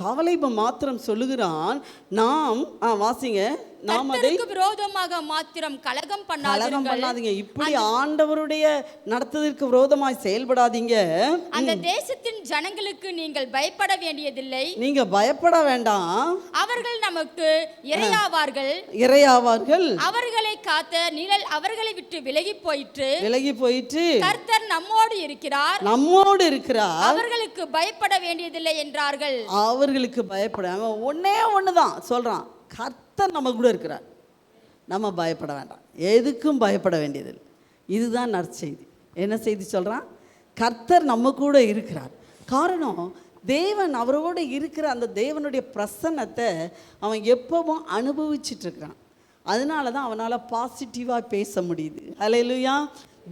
காலேப் மாத்திரம் சொல்லுகிறான், நாம் வாசிங்க, நாம் அதை விரோதமாக மாத்திரம் கலகம் பண்ணாதீங்க. இப்படி ஆண்டவருடைய நடத்துவதற்கு விரோதமாய் செயல்படாதீங்க. அந்த தேசத்தின் ஜனங்களுக்கு நீங்கள் பயப்பட வேண்டியதில்லை. நீங்க பயப்பட வேண்டாம். அவர்கள் நமக்கு இரையாவார்கள். அவர்களை காத்த நிழல் அவர்களை விட்டு விலகி போயிற்று. கர்த்தர் நம்மோடு இருக்கிறார். அவர்களுக்கு பயப்பட வேண்டியதில்லை என்றார்கள். அவர்களுக்கு பயப்பட ஒண்ணுதான் சொல்றான், கர்த்தர் நம்ம கூட இருக்கிறார், நம்ம பயப்பட வேண்டாம், எதுக்கும் பயப்பட வேண்டியதில்லை. இதுதான் நற்செய்தி. என்ன செய்தி சொல்கிறான்? கர்த்தர் நம்ம கூட இருக்கிறார். காரணம், தேவன் அவரோடு இருக்கிற அந்த தேவனுடைய பிரசன்னத்தை அவன் எப்பவும் அனுபவிச்சுட்டு இருக்கிறான். அதனால தான் அவனால் பாசிட்டிவாக பேச முடியுது. அல்லேலூயா.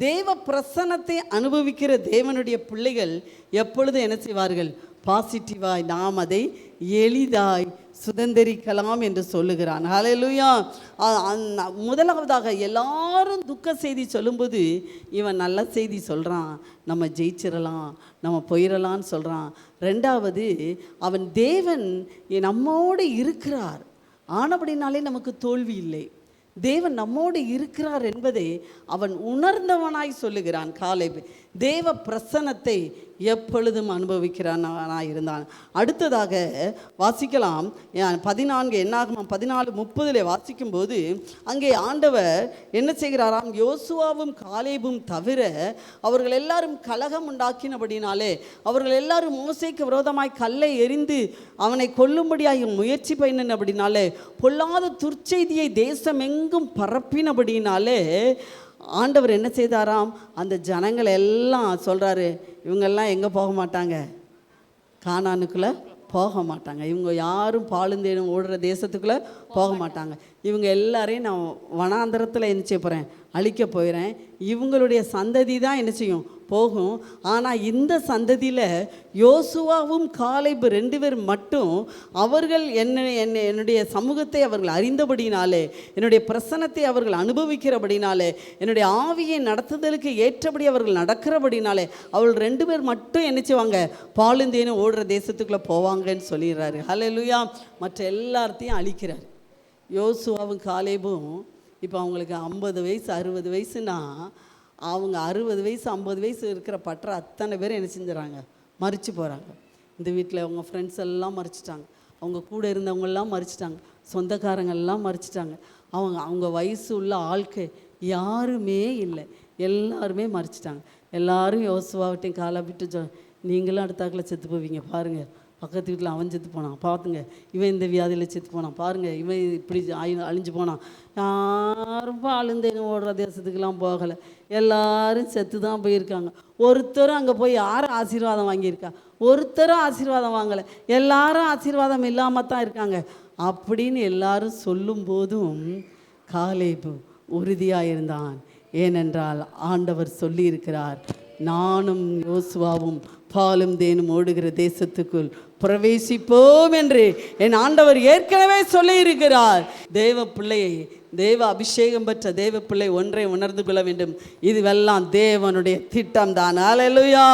தேவ பிரசன்னத்தை அனுபவிக்கிற தேவனுடைய பிள்ளைகள் எப்பொழுதும் என்ன செய்வார்கள்? பாசிட்டிவாய் நாம் அதை எளிதாய் சுதந்திரிக்கலாம் என்று சொல்லுகிறான். ஹல்லேலூயா. முதலாவதாக எல்லாரும் துக்க செய்தி சொல்லும்போது இவன் நல்ல செய்தி சொல்கிறான், நம்ம ஜெயிச்சிடலாம், நம்ம போயிடலான்னு சொல்கிறான். ரெண்டாவது, அவன் தேவன் நம்மோடு இருக்கிறார் ஆனபடினாலே நமக்கு தோல்வி இல்லை. தேவன் நம்மோடு இருக்கிறார் என்பதை அவன் உணர்ந்தவனாய் சொல்லுகிறான். காலேப் தேவ பிரசன்னத்தை எப்பொழுதும் அனுபவிக்கிறானாய் இருந்தான். அடுத்ததாக வாசிக்கலாம் 14 என்னாகமம் 14:30 வாசிக்கும்போது அங்கே ஆண்டவர் என்ன செய்கிறாராம்? யோசுவாவும் காலேபும் தவிர அவர்கள் எல்லாரும் கலகம் உண்டாக்கினபடினாலே, அவர்கள் எல்லாரும் மோசேக்கு விரோதமாய் கல்லை எறிந்து அவனை கொல்லும்படியாய் முயற்சி பண்ணினபடினாலே, பொல்லாத துர்ச்செய்தியை தேசம் எங்கும் பரப்பினபடினாலே ஆண்டவர் என்ன செய்தாராம், அந்த ஜனங்கள் எல்லாம் சொல்கிறாரு, இவங்கெல்லாம் எங்கே போக மாட்டாங்க, கானானுக்குள்ளே போக மாட்டாங்க, இவங்க யாரும் பாலுந்தேனும் ஓடுற தேசத்துக்குள்ளே போக மாட்டாங்க, இவங்க எல்லாரையும் நான் வனாந்தரத்தில் என்ன செய்ய போகிறேன், அழிக்க போயிடுறேன், இவங்களுடைய சந்ததி தான் என்ன செய்யும், போகும். ஆனால் இந்த சந்ததியில் யோசுவாவும் காலேபு 2 பேர் மட்டும் அவர்கள் என்னுடைய சமூகத்தை அவர்கள் அறிந்தபடினாலே, என்னுடைய பிரசன்னத்தை அவர்கள் அனுபவிக்கிறபடினாலே, என்னுடைய ஆவியை நடத்துதலுக்கு ஏற்றபடி அவர்கள் நடக்கிறபடினாலே அவர்கள் 2 பேர் மட்டும் என்ன செய்வாங்க, பாலுந்தேனும் ஓடுற தேசத்துக்குள்ளே போவாங்கன்னு சொல்லிடுறாரு. ஹல்லேலூயா. மற்ற எல்லாத்தையும் அழிக்கிறார். யோசுவாவும் காலேபும் இப்போ அவங்களுக்கு 50 வயசு 60 வயசுனா, அவங்க 60 வயசு 50 வயசு இருக்கிற பற்ற அத்தனை பேர் என்ன செஞ்சுறாங்க, மறித்து போகிறாங்க. இந்த வீட்டில் அவங்க ஃப்ரெண்ட்ஸ் எல்லாம் மறிச்சிட்டாங்க, அவங்க கூட இருந்தவங்கெல்லாம் மறிச்சிட்டாங்க, சொந்தக்காரங்கள்லாம் மறிச்சிட்டாங்க, அவங்க வயசு உள்ள ஆட்கள் யாருமே இல்லை, எல்லாருமே மறிச்சிட்டாங்க. எல்லாரும் யோசுவாவிட்டையும் காலாபிட்டு, நீங்களும் அடுத்தாக்கில் செத்து போவீங்க பாருங்கள், பக்கத்து வீட்டில் அவன் செத்து போனான் பார்த்துங்க, இவன் இந்த வியாதியில் செத்து போனான் பாருங்கள், இவன் இப்படி அழிஞ்சு போனான், யாரும் பாலுந்தேங்க ஓடுற தேசத்துக்கெல்லாம் போகலை, எல்லாரும் செத்து தான் போயிருக்காங்க. ஒருத்தரும் அங்கே போய் யாரும் ஆசீர்வாதம் வாங்கியிருக்கா, ஒருத்தரும் ஆசீர்வாதம் வாங்கலை, எல்லாரும் ஆசீர்வாதம் இல்லாமல் தான் இருக்காங்க அப்படின்னு எல்லாரும் சொல்லும் போதும் காலேபு உறுதியாக இருந்தான். ஏனென்றால் ஆண்டவர் சொல்லியிருக்கிறார், நானும் யோசுவாவும் பாலும் தேனும் ஓடுகிற தேசத்துக்குள் பிரவேசிப்போம் என்று என் ஆண்டவர் ஏற்கனவே சொல்லியிருக்கிறார். தேவ பிள்ளையை, தேவ அபிஷேகம் பெற்ற தேவ பிள்ளை ஒன்றை உணர்ந்து கொள்ள வேண்டும், இதுவெல்லாம் தேவனுடைய திட்டம் தான். ஹல்லேலூயா.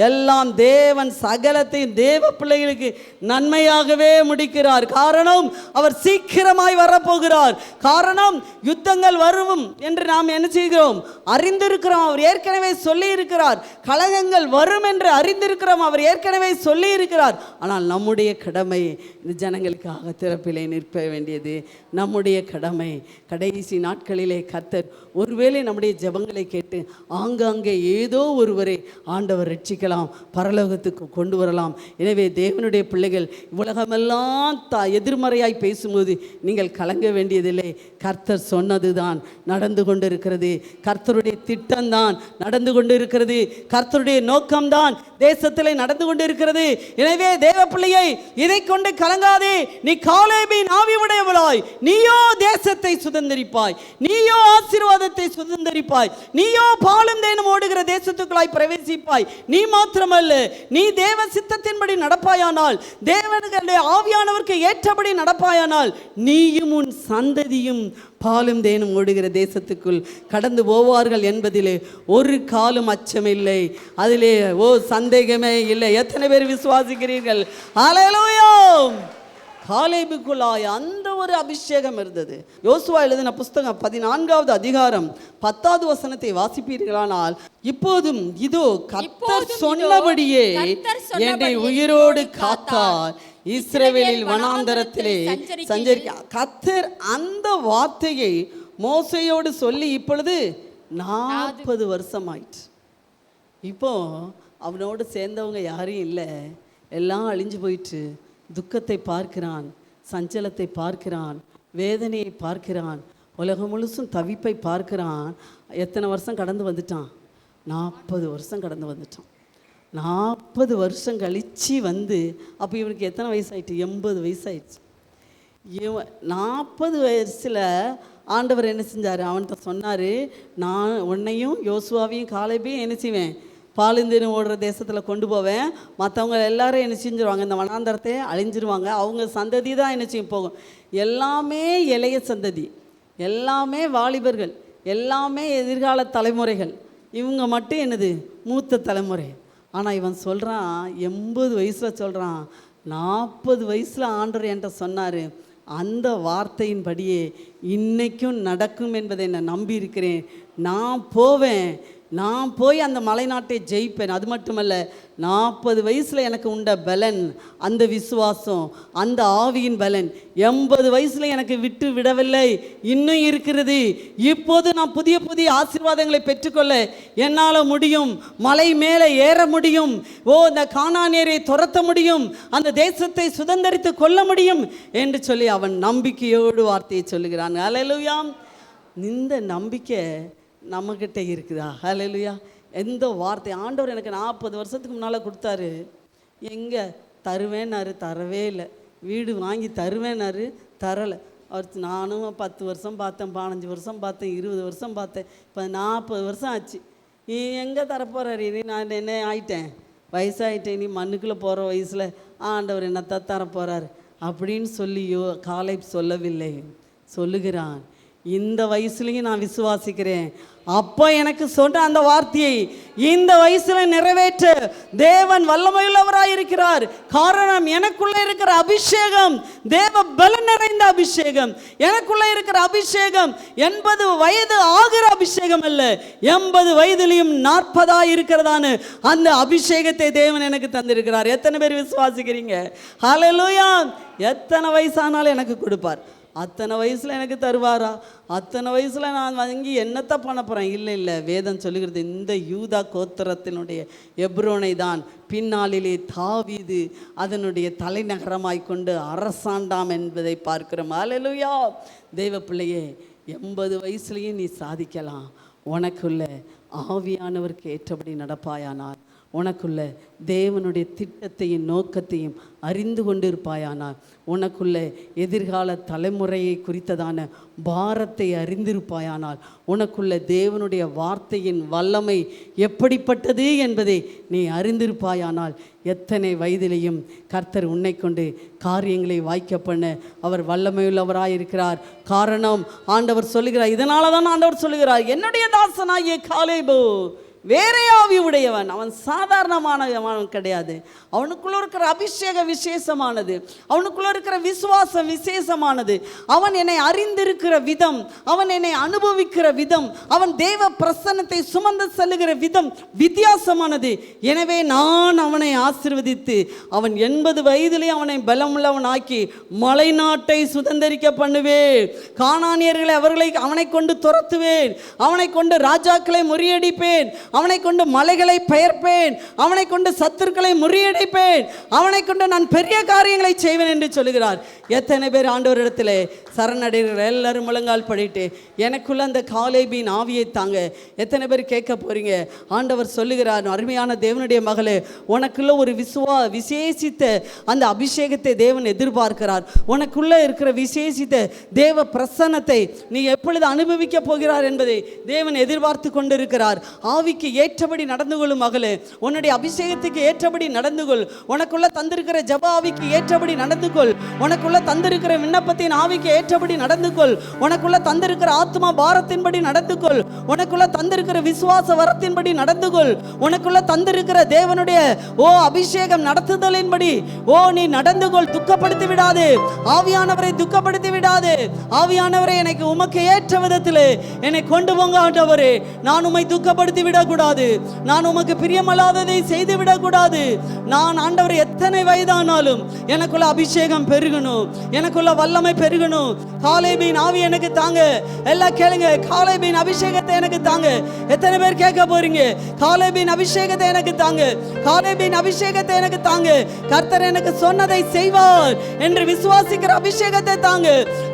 எல்லாம் தேவன் சகலத்தையும் தேவ பிள்ளைகளுக்கு நன்மையாகவே முடிக்கிறார். காரணம், அவர் சீக்கிரமாய் வரப்போகிறார். காரணம், யுத்தங்கள் வரும் என்று நாம் என்ன செய்கிறோம், அறிந்திருக்கிறோம். அவர் ஏற்கனவே சொல்லி இருக்கிறார். கலகங்கள் வரும் என்று அறிந்திருக்கிறோம். அவர் ஏற்கனவே சொல்லி இருக்கிறார். ஆனால் நம்முடைய கடமை இந்த ஜனங்களுக்காக திறப்பிலே நிற்க வேண்டியது நம்முடைய கடமை. கடைசி நாட்களிலே கர்த்தர் ஒருவேளை நம்முடைய ஜெபங்களை கேட்டு ஆங்காங்கே ஏதோ ஒருவரை ஆண்டவர் ரட்சிக்கலாம், பரலோகத்துக்கு கொண்டு வரலாம். எனவே தேவனுடைய பிள்ளைகள், உலகமெல்லாம் எதிர்மறையாய் பேசும்போது நீங்கள் கலங்க வேண்டியதில்லை. கர்த்தர் சொன்னது தான் நடந்து கொண்டிருக்கிறது. கர்த்தருடைய திட்டம்தான் நடந்து கொண்டு இருக்கிறது. கர்த்தருடைய நோக்கம்தான் தேசத்திலே நடந்து கொண்டு இருக்கிறது. எனவே தேவ பிள்ளையை, இதை கொண்டு கலங்காதே. நீ காலேபின் ஆவி உடையவளாய், நீயோ தேசத்தை சுதந்தரிப்பாய், நீயோ ஆசீர்வாதத்தை சுதந்தரிப்பாய், நீயோ பாலும் தேனும் ஓடுகிற தேசத்துக்குள்ளாய் பிரவேசிப்பாய். நீ மாத்திரமல்ல, நீ தேவ சித்தத்தின்படி நடப்பாயானால், தேவனுடைய ஆவியானவருக்கு ஏற்றபடி நடப்பாயானால், நீயும் உன் சந்ததியும் பாலும் தேனும் ஓடுகிற தேசத்துக்குள் கடந்து போவார்கள் என்பதிலே ஒரு காலும் அச்சமில்லை, அதிலே சந்தேகமே இல்லை. எத்தனை பேர் விசுவாசிக்கிறீர்கள்? ஹல்லேலூயா. காலேபுக்குள்ளாய் அந்த ஒரு அபிஷேகம் இருந்தது. யோசுவா எழுதின புஸ்தகம் 14வது அதிகாரம் 10வது வசனத்தை வாசிப்பீர்களானால், இப்போதும் இதோ கர்த்தர் சொன்னபடியே என்னை உயிரோடு காத்தார், இஸ்ரவேலில் வனாந்தரத்திலே சஞ்சரிக்க. கர்த்தர் அந்த வார்த்தையை மோசேயோடு சொல்லி இப்பொழுது 40 வருஷம் ஆயிற்று. இப்போ அவனோடு சேர்ந்தவங்க யாரும் இல்லை, எல்லாம் அழிஞ்சு போயிட்டு. துக்கத்தை பார்க்கிறான், சஞ்சலத்தை பார்க்கிறான், வேதனையை பார்க்கிறான், உலகம் முழுசும் தவிப்பை பார்க்கிறான். எத்தனை வருஷம் கடந்து வந்துட்டான்? 40 வருஷம் கடந்து வந்துட்டான். 40 வருஷம் கழித்து வந்து, அப்போ இவனுக்கு எத்தனை வயசாயிட்டு? 80 வயசாயிடுச்சு. 40 வயசில் ஆண்டவர் என்ன செஞ்சார்? அவன்கிட்ட சொன்னார், நான் உன்னையும் யோசுவாவையும் காலேபையும் என்ன செய்வேன், பாலுந்தேனும் ஓடுற தேசத்தில் கொண்டு போவேன். மற்றவங்க எல்லாரும் என்ன செஞ்சிருவாங்க, இந்த வனாந்தரத்தை அழிஞ்சிருவாங்க. அவங்க சந்ததி தான் என்ன செய்யும் போகும். எல்லாமே இளைய சந்ததி, எல்லாமே வாலிபர்கள், எல்லாமே எதிர்கால தலைமுறைகள். இவங்க மட்டும் என்னது, மூத்த தலைமுறை. ஆனால் இவன் சொல்கிறான், 80 வயசில் சொல்கிறான், 40 வயசில் ஆண்டவர் என்கிட்ட சொன்னார், அந்த வார்த்தையின்படியே இன்றைக்கும் நடக்கும் என்பதை நான் நம்பியிருக்கிறேன். நான் போவேன், நான் போய் அந்த மலைநாட்டை ஜெயிப்பேன். அது மட்டுமல்ல, 40 வயசில் எனக்கு உண்ட பலன், அந்த விசுவாசம், அந்த ஆவியின் பலன் 80 வயசில் எனக்கு விட்டு விடவில்லை, இன்னும் இருக்கிறது. இப்போது நான் புதிய புதிய ஆசீர்வாதங்களை பெற்றுக்கொள்ள என்னால் முடியும். மலை மேலே ஏற முடியும். இந்த கானானியரை துரத்த முடியும், அந்த தேசத்தை சுதந்தரித்து கொள்ள முடியும் என்று சொல்லி அவன் நம்பிக்கையோடு வார்த்தையை சொல்லுகிறான். ஹல்லேலூயா. இந்த நம்பிக்கை நம்மக்கிட்ட இருக்குதா? ஹல்லேலூயா. எந்த வார்த்தை ஆண்டவர் எனக்கு 40 வருஷத்துக்கு முன்னால் கொடுத்தாரு. எங்கே தருவேன்னாரு, தரவே இல்லை. வீடு வாங்கி தருவேன்னாரு, தரலை. அவர் நானும் 10 வருஷம் பார்த்தேன், 15 வருஷம் பார்த்தேன், 20 வருஷம் பார்த்தேன், இப்போ 40 வருஷம் ஆச்சு. எங்கே தரப்போகிறாரு? இனி நான் என்ன ஆயிட்டேன், வயசாகிட்டேன், நீ மண்ணுக்குள்ளே போகிற வயசில் ஆண்டவர் என்னத்தான் தரப்போகிறார் அப்படின்னு சொல்லியோ காலேப் சொல்லவில்லை. சொல்லுகிறான், இந்த வயசுலையும் நான் விசுவாசிக்கிறேன். அப்போ எனக்கு சொன்ன அந்த வார்த்தையை இந்த வயசுல நிறைவேற்ற தேவன் வல்லமையுள்ளவராய் இருக்கிறார். காரணம், எனக்குள்ள இருக்கிற அபிஷேகம் தேவ பலன் நிறைந்த அபிஷேகம். எனக்குள்ள இருக்கிற அபிஷேகம் 80 வயது ஆகிற அபிஷேகம் அல்ல, 80 வயதிலையும் 40 இருக்கிறதான அந்த அபிஷேகத்தை தேவன் எனக்கு தந்திருக்கிறார். எத்தனை பேர் விசுவாசிக்கிறீங்க? ஹல்லேலூயா. எத்தனை வயசானாலும் எனக்கு கொடுப்பார். அத்தனை வயசில் எனக்கு தருவாரா? அத்தனை வயசில் நான் வாங்கி என்னத்தை பண்ண போகிறேன்? இல்லை இல்லை, வேதம் சொல்லுகிறது இந்த யூதா கோத்திரத்தினுடைய எப்ரோனை தான் பின்னாளிலே தாவீது அதனுடைய தலைநகரமாய் கொண்டு அரசாண்டாம் என்பதை பார்க்கிறோம். ஹல்லேலூயா. தெய்வ பிள்ளையே, 80 வயசுலேயும் நீ சாதிக்கலாம். உனக்குள்ள ஆவியானவருக்கு ஏற்றபடி நடப்பாயானால், உனக்குள்ள தேவனுடைய திட்டத்தையும் நோக்கத்தையும் அறிந்து கொண்டு இருப்பாயானால், உனக்குள்ள எதிர்கால தலைமுறையை குறித்ததான பாரத்தை அறிந்திருப்பாயானால், உனக்குள்ள தேவனுடைய வார்த்தையின் வல்லமை எப்படிப்பட்டது என்பதை நீ அறிந்திருப்பாயானால், எத்தனை வயதிலையும் கர்த்தர் உன்னை கொண்டு காரியங்களை வாய்க்க பண்ண அவர் வல்லமையுள்ளவராயிருக்கிறார். காரணம், ஆண்டவர் சொல்லுகிறார். இதனால தான் ஆண்டவர் சொல்லுகிறார், என்னுடைய தாசனாகிய காலேபு வேற ஆவி உடையவன். அவன் சாதாரணமானவன் கிடையாது. அவனுக்குள்ள இருக்கிற அபிஷேகம் விசேஷமானது, அவனுக்குள்ள இருக்கிற விசுவாசம் விசேஷமானது. அவன் என்னை அறிந்திருக்கிற விதம், அவன் என்னை அனுபவிக்கிற விதம், அவன் தேவ பிரசன்னத்தை சுமந்து செல்லுகிற விதம் வித்தியாசமானது. எனவே நான் அவனை ஆசீர்வதித்து அவன் 80 வயதிலே அவனை பலமுள்ளவன் ஆக்கி மலை நாட்டை சுதந்தரிக்க பண்ணுவேன். கானானியர்களை அவனை கொண்டு துரத்துவேன், அவனை கொண்டு ராஜாக்களை முறியடிப்பேன், அவனை கொண்டு மலைகளை பெயர்ப்பேன், அவனை கொண்டு சத்துருக்களை முறியடிப்பேன், அவனை கொண்டு நான் பெரிய காரியங்களை செய்வேன் என்று சொல்லுகிறார். எத்தனை பேர் ஆண்டவரிடத்தில் சரணடைகிற? எல்லாரும் முழங்கால் படிட்டு எனக்குள்ள அந்த காலேபின் ஆவியை தாங்க. எத்தனை பேர் கேட்க போறீங்க? ஆண்டவர் சொல்லுகிறார், அருமையான தேவனுடைய மகளே, உனக்குள்ள ஒரு விசேஷித்த அந்த அபிஷேகத்தை தேவன் எதிர்பார்க்கிறார். உனக்குள்ள இருக்கிற விசேஷித்த தேவ பிரசன்னத்தை நீ எப்பொழுது அனுபவிக்க போகிறார் என்பதை தேவன் எதிர்பார்த்து கொண்டிருக்கிறார். ஆவிக்கு ஏற்றபடி நடந்து கொள்ளும் மகளே, உன்னுடைய அபிஷேகத்துக்கு ஏற்றபடி நடந்து கொள். உனக்குள்ள தந்திருக்கிற ஜப ஆவிக்கு ஏற்றபடி நடந்து கொள். உனக்குள்ள தந்திருக்கிற விண்ணப்பத்தின் ஆவிக்கு ஏற்றபடி நடந்து கொள். உனக்குள்ள தந்திருக்கிற ஆத்மா பாரத்தின்படி நடந்து கொள். உனக்குள்ள தந்திருக்கிற விசுவாச வரத்தின்படி நடந்து கொள். உனக்குள்ள தந்திருக்கிற தேவனுடைய அபிஷேகம் நடத்துதலின்படி நீ நடந்து கொள். துக்கப்படுத்தி விடாது, ஆவியானவரை துக்கப்படுத்தி விடாது. ஆவியானவரை எனக்கு உமக்கு ஏற்ற விதத்தில் என்னை கொண்டு போங்க ஆண்டவரே. நான் உம்மை துக்கப்படுத்தி விடக்கூடாது, நான் உமக்கு பிரியமல்லாததை செய்து விடக்கூடாது. நான் ஆண்டவர் எத்தனை வயதானாலும் எனக்குள்ள அபிஷேகம் பெருகணும், எனக்குள்ள வல்லமை பெருகணும். காலேபின் ஆவி எனக்கு தாங்க. எல்லாம் கேளுங்க, காலேபின் அபிஷேகத்தை எனக்கு தாங்க. எத்தனை பேர் கேட்க போறீங்க? காலேபின் அபிஷேகத்தை எனக்கு தாங்க, காலேபின் அபிஷேகத்தை எனக்கு தாங்க. கர்த்தர் எனக்கு சொன்னதை செய்வார் என்று விசுவாசிக்கிற அபிஷேகத்தை தாங்க,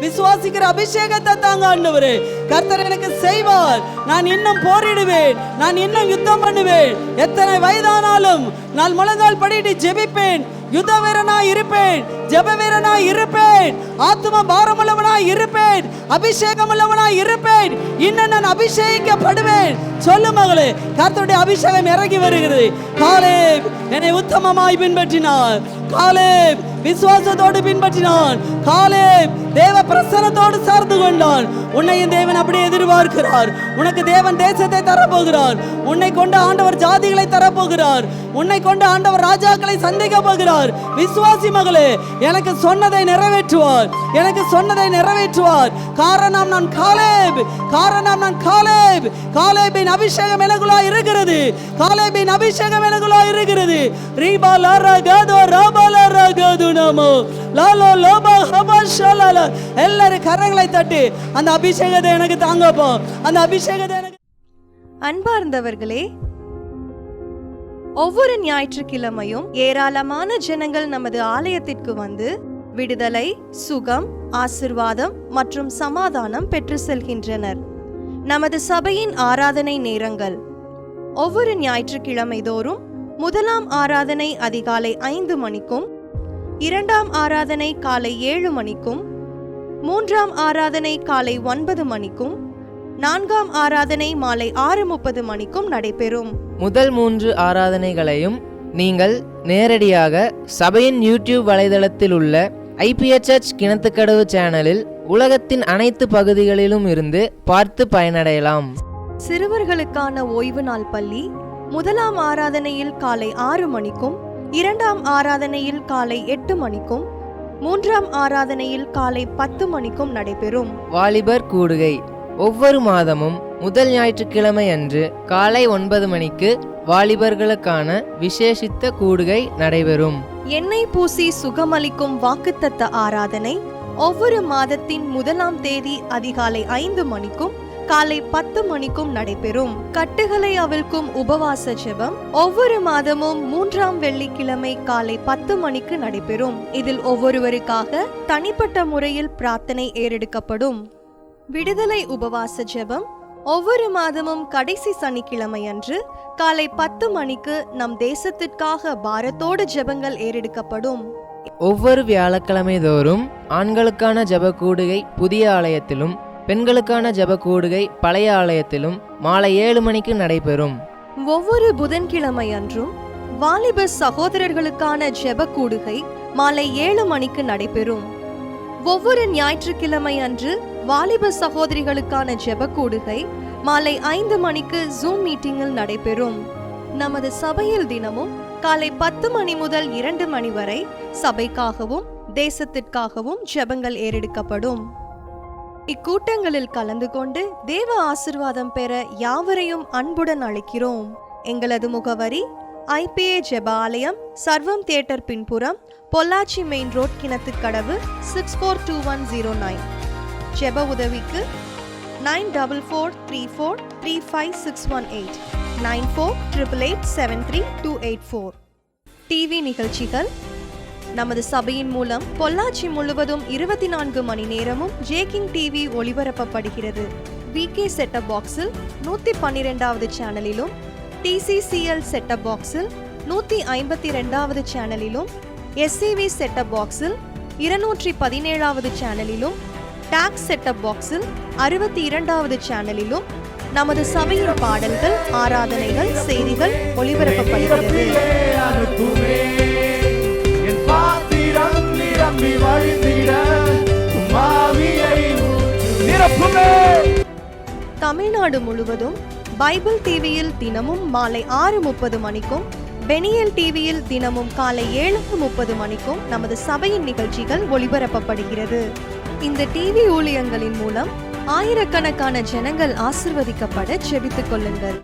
விசுவாசிக்கிற அபிஷேகத்தை தாங்க ஆண்டவரே. கர்த்தர் எனக்கு செய்வார். நான் இன்னும் போரிடுவேன், நான் இன்னும் யுத்தம் பண்ணுவேன். எத்தனை வயதானாலும் நான் முழங்கால் படிட்டு ஜெபிப்பேன். யுத்த வீரனாய் இருப்பேன், ஜெப வீரனாய் இருப்பேன், ஆத்தும பாரமுள்ளவனாய் இருப்பேன், அபிஷேகம் உள்ளவனாய் இருப்பேன். இன்னும் நான் அபிஷேகிக்கப்படுவேன். சொல்லு மகளே, கர்த்தருடைய அபிஷேகம் இறங்கி வருகிறது. காலேப் என்னை உத்தமமாய் பின்பற்றினார். காலேப் விசுவாசத்தோடு பின்பற்றினான். காலேப் தேவ பிரசன்னத்தோடு சார்ந்து கொண்டான். உன்னையும் தேவன் அப்படி எதிர்பார்க்கிறார். உனக்கு தேவன் தேசத்தை தரப்போகிறார். உன்னை கொண்டு ஆண்டவர் ஜாதிகளை தரப்போகிறார். உன்னை கொண்டு ஆண்டவர் ராஜாக்களை சந்திக்க போகிறார். விசுவாசி மகளே, எனக்கு சொன்னதை நிறைவேற்றுவார், எனக்கு சொன்னதை நிறைவேற்றுவார். காரணம் நான் காலேப், காரணம் நான் காலேப். காலேபின் அபிஷேகம் எனக்குள்ளா இருக்கிறது, காலேபின் அபிஷேகம் எனக்குள்ளா இருக்கிறது. ரீபா லாரா காதோ ராபா லாரா காது நமோ லாலோ லோபா ஹபா ஷலாலா. எல்லாரும் கரங்களை தட்டி அந்த அபிஷேகத்தை எனக்கு தாங்கப்போ, அந்த அபிஷேகத்தை எனக்கு. அன்பார்ந்தவர்களே, ஒவ்வொரு ஞாயிற்றுக்கிழமையும் ஏராளமான ஜனங்கள் நமது ஆலயத்திற்கு வந்து விடுதலை, சுகம், ஆசிர்வாதம் மற்றும் சமாதானம் பெற்று செல்கின்றனர். நமது சபையின் ஆராதனை நேரங்கள் ஒவ்வொரு ஞாயிற்றுக்கிழமை தோறும் முதலாம் ஆராதனை அதிகாலை 5 மணிக்கும், 2ஆம் ஆராதனை காலை 7 மணிக்கும், 3ஆம் ஆராதனை காலை 9 மணிக்கும், 4ஆம் ஆராதனை மாலை 6:30 மணிக்கும் நடைபெறும். முதல் 3 ஆராதனைகளையும் நீங்கள் நேரடியாக சபையின் யூடியூப் வலைதளத்தில் உள்ள IPHH கிணத்துக்கடவு சேனலில் உலகத்தின் அனைத்து பகுதிகளிலும் இருந்து பார்த்து பயனடையலாம். சிறுவர்களுக்கான ஓய்வு நாள் பள்ளி முதலாம் ஆராதனையில் காலை 6 மணிக்கும், 2ஆம் ஆராதனையில் காலை 8 மணிக்கும், 3ஆம் ஆராதனையில் காலை 10 மணிக்கும் நடைபெறும். வாலிபர் கூடுகை ஒவ்வொரு மாதமும் முதல் ஞாயிற்றுக்கிழமை அன்று காலை 9 மணிக்கு வாலிபர்களுக்கான விசேஷித்த கூடுகை நடைபெறும். எண்ணெய் பூசி சுகமளிக்கும் வாக்குத்தத்த ஆராதனை ஒவ்வொரு மாதத்தின் 1ஆம் தேதி அதிகாலை 5 மணிக்கும் காலை 10 மணிக்கும் நடைபெறும். கட்டுகளை அவிழ்க்கும் உபவாச ஜெபம் ஒவ்வொரு மாதமும் 3ஆம் வெள்ளிக்கிழமை காலை 10 மணிக்கு நடைபெறும். இதில் ஒவ்வொருவருக்காக தனிப்பட்ட முறையில் பிரார்த்தனை ஏறெடுக்கப்படும். விடுதலை உபவாச ஜெபம் ஒவ்வொரு மாதமும் கடைசி சனிக்கிழமை அன்று காலை 10 மணிக்கு நம் தேசத்திற்காக பாரத்தோடு ஜெபங்கள் ஏறெடுக்கப்படும். ஒவ்வொரு வியாழக்கிழமை தோறும் ஆண்களுக்கான ஜெப கூடுகை புதிய ஆலயத்திலும், பெண்களுக்கான ஜெப கூடுகை பழைய ஆலயத்திலும் மாலை 7 மணிக்கு நடைபெறும். ஒவ்வொரு புதன்கிழமை அன்றும் வாலிப சகோதரர்களுக்கான ஜெப கூடுகை மாலை 7 மணிக்கு நடைபெறும். ஒவ்வொரு ஞாயிற்றுக்கிழமை அன்று வாலிப சகோதரிகளுக்கான ஜெப கூடுகை மாலை 5 மணிக்கு ஜூம் மீட்டிங்கில் நடைபெறும். நமது சபையில் தினமும் காலை 10 மணி முதல் 2 மணி வரை சபைக்காகவும் தேசத்திற்காகவும் ஜெபங்கள் ஏறெடுக்கப்படும். இக்கூட்டங்களில் கலந்து கொண்டு தேவ ஆசீர்வாதம் பெற யாவரையும் அன்புடன் அழைக்கிறோம். எங்களது முகவரி IPA ஜெப ஆலயம், சர்வம் தியேட்டர் பின்புறம், பொள்ளாச்சி மெயின் ரோட், கிணத்துக்கடவு 642109. ஜெப உதவிக்கு 9443435618 9488873284. டிவி நிகழ்ச்சிகள் நமது சபையின் மூலம் பொள்ளாச்சி முழுவதும் 24 மணி நேரமும் ஜேகிங் டிவி ஒளிபரப்பப்படுகிறது. VK செட்டப் பாக்ஸில் 112வது சேனலிலும், TCCL செட்டப் பாக்ஸில் 152வது சேனலிலும், SCV செட்டப் பாக்ஸில் 217வது சேனலிலும், டாக்ஸ் செட்டப் பாக்ஸில் 62வது சேனலிலும் நமது சபையின் பாடல்கள், ஆராதனைகள், செய்திகள் ஒளிபரப்பப்படுகிறது. தமிழ்நாடு முழுவதும் பைபிள் டிவியில் தினமும் மாலை 6:30 மணிக்கும், பெனியல் டிவியில் தினமும் காலை 7:30 மணிக்கும் நமது சபையின் நிகழ்ச்சிகள் ஒளிபரப்பப்படுகிறது. இந்த டிவி ஊழியங்களின் மூலம் ஆயிரக்கணக்கான ஜனங்கள் ஆசிர்வதிக்கப்பட ஜெபித்துக் கொள்ளுங்கள்.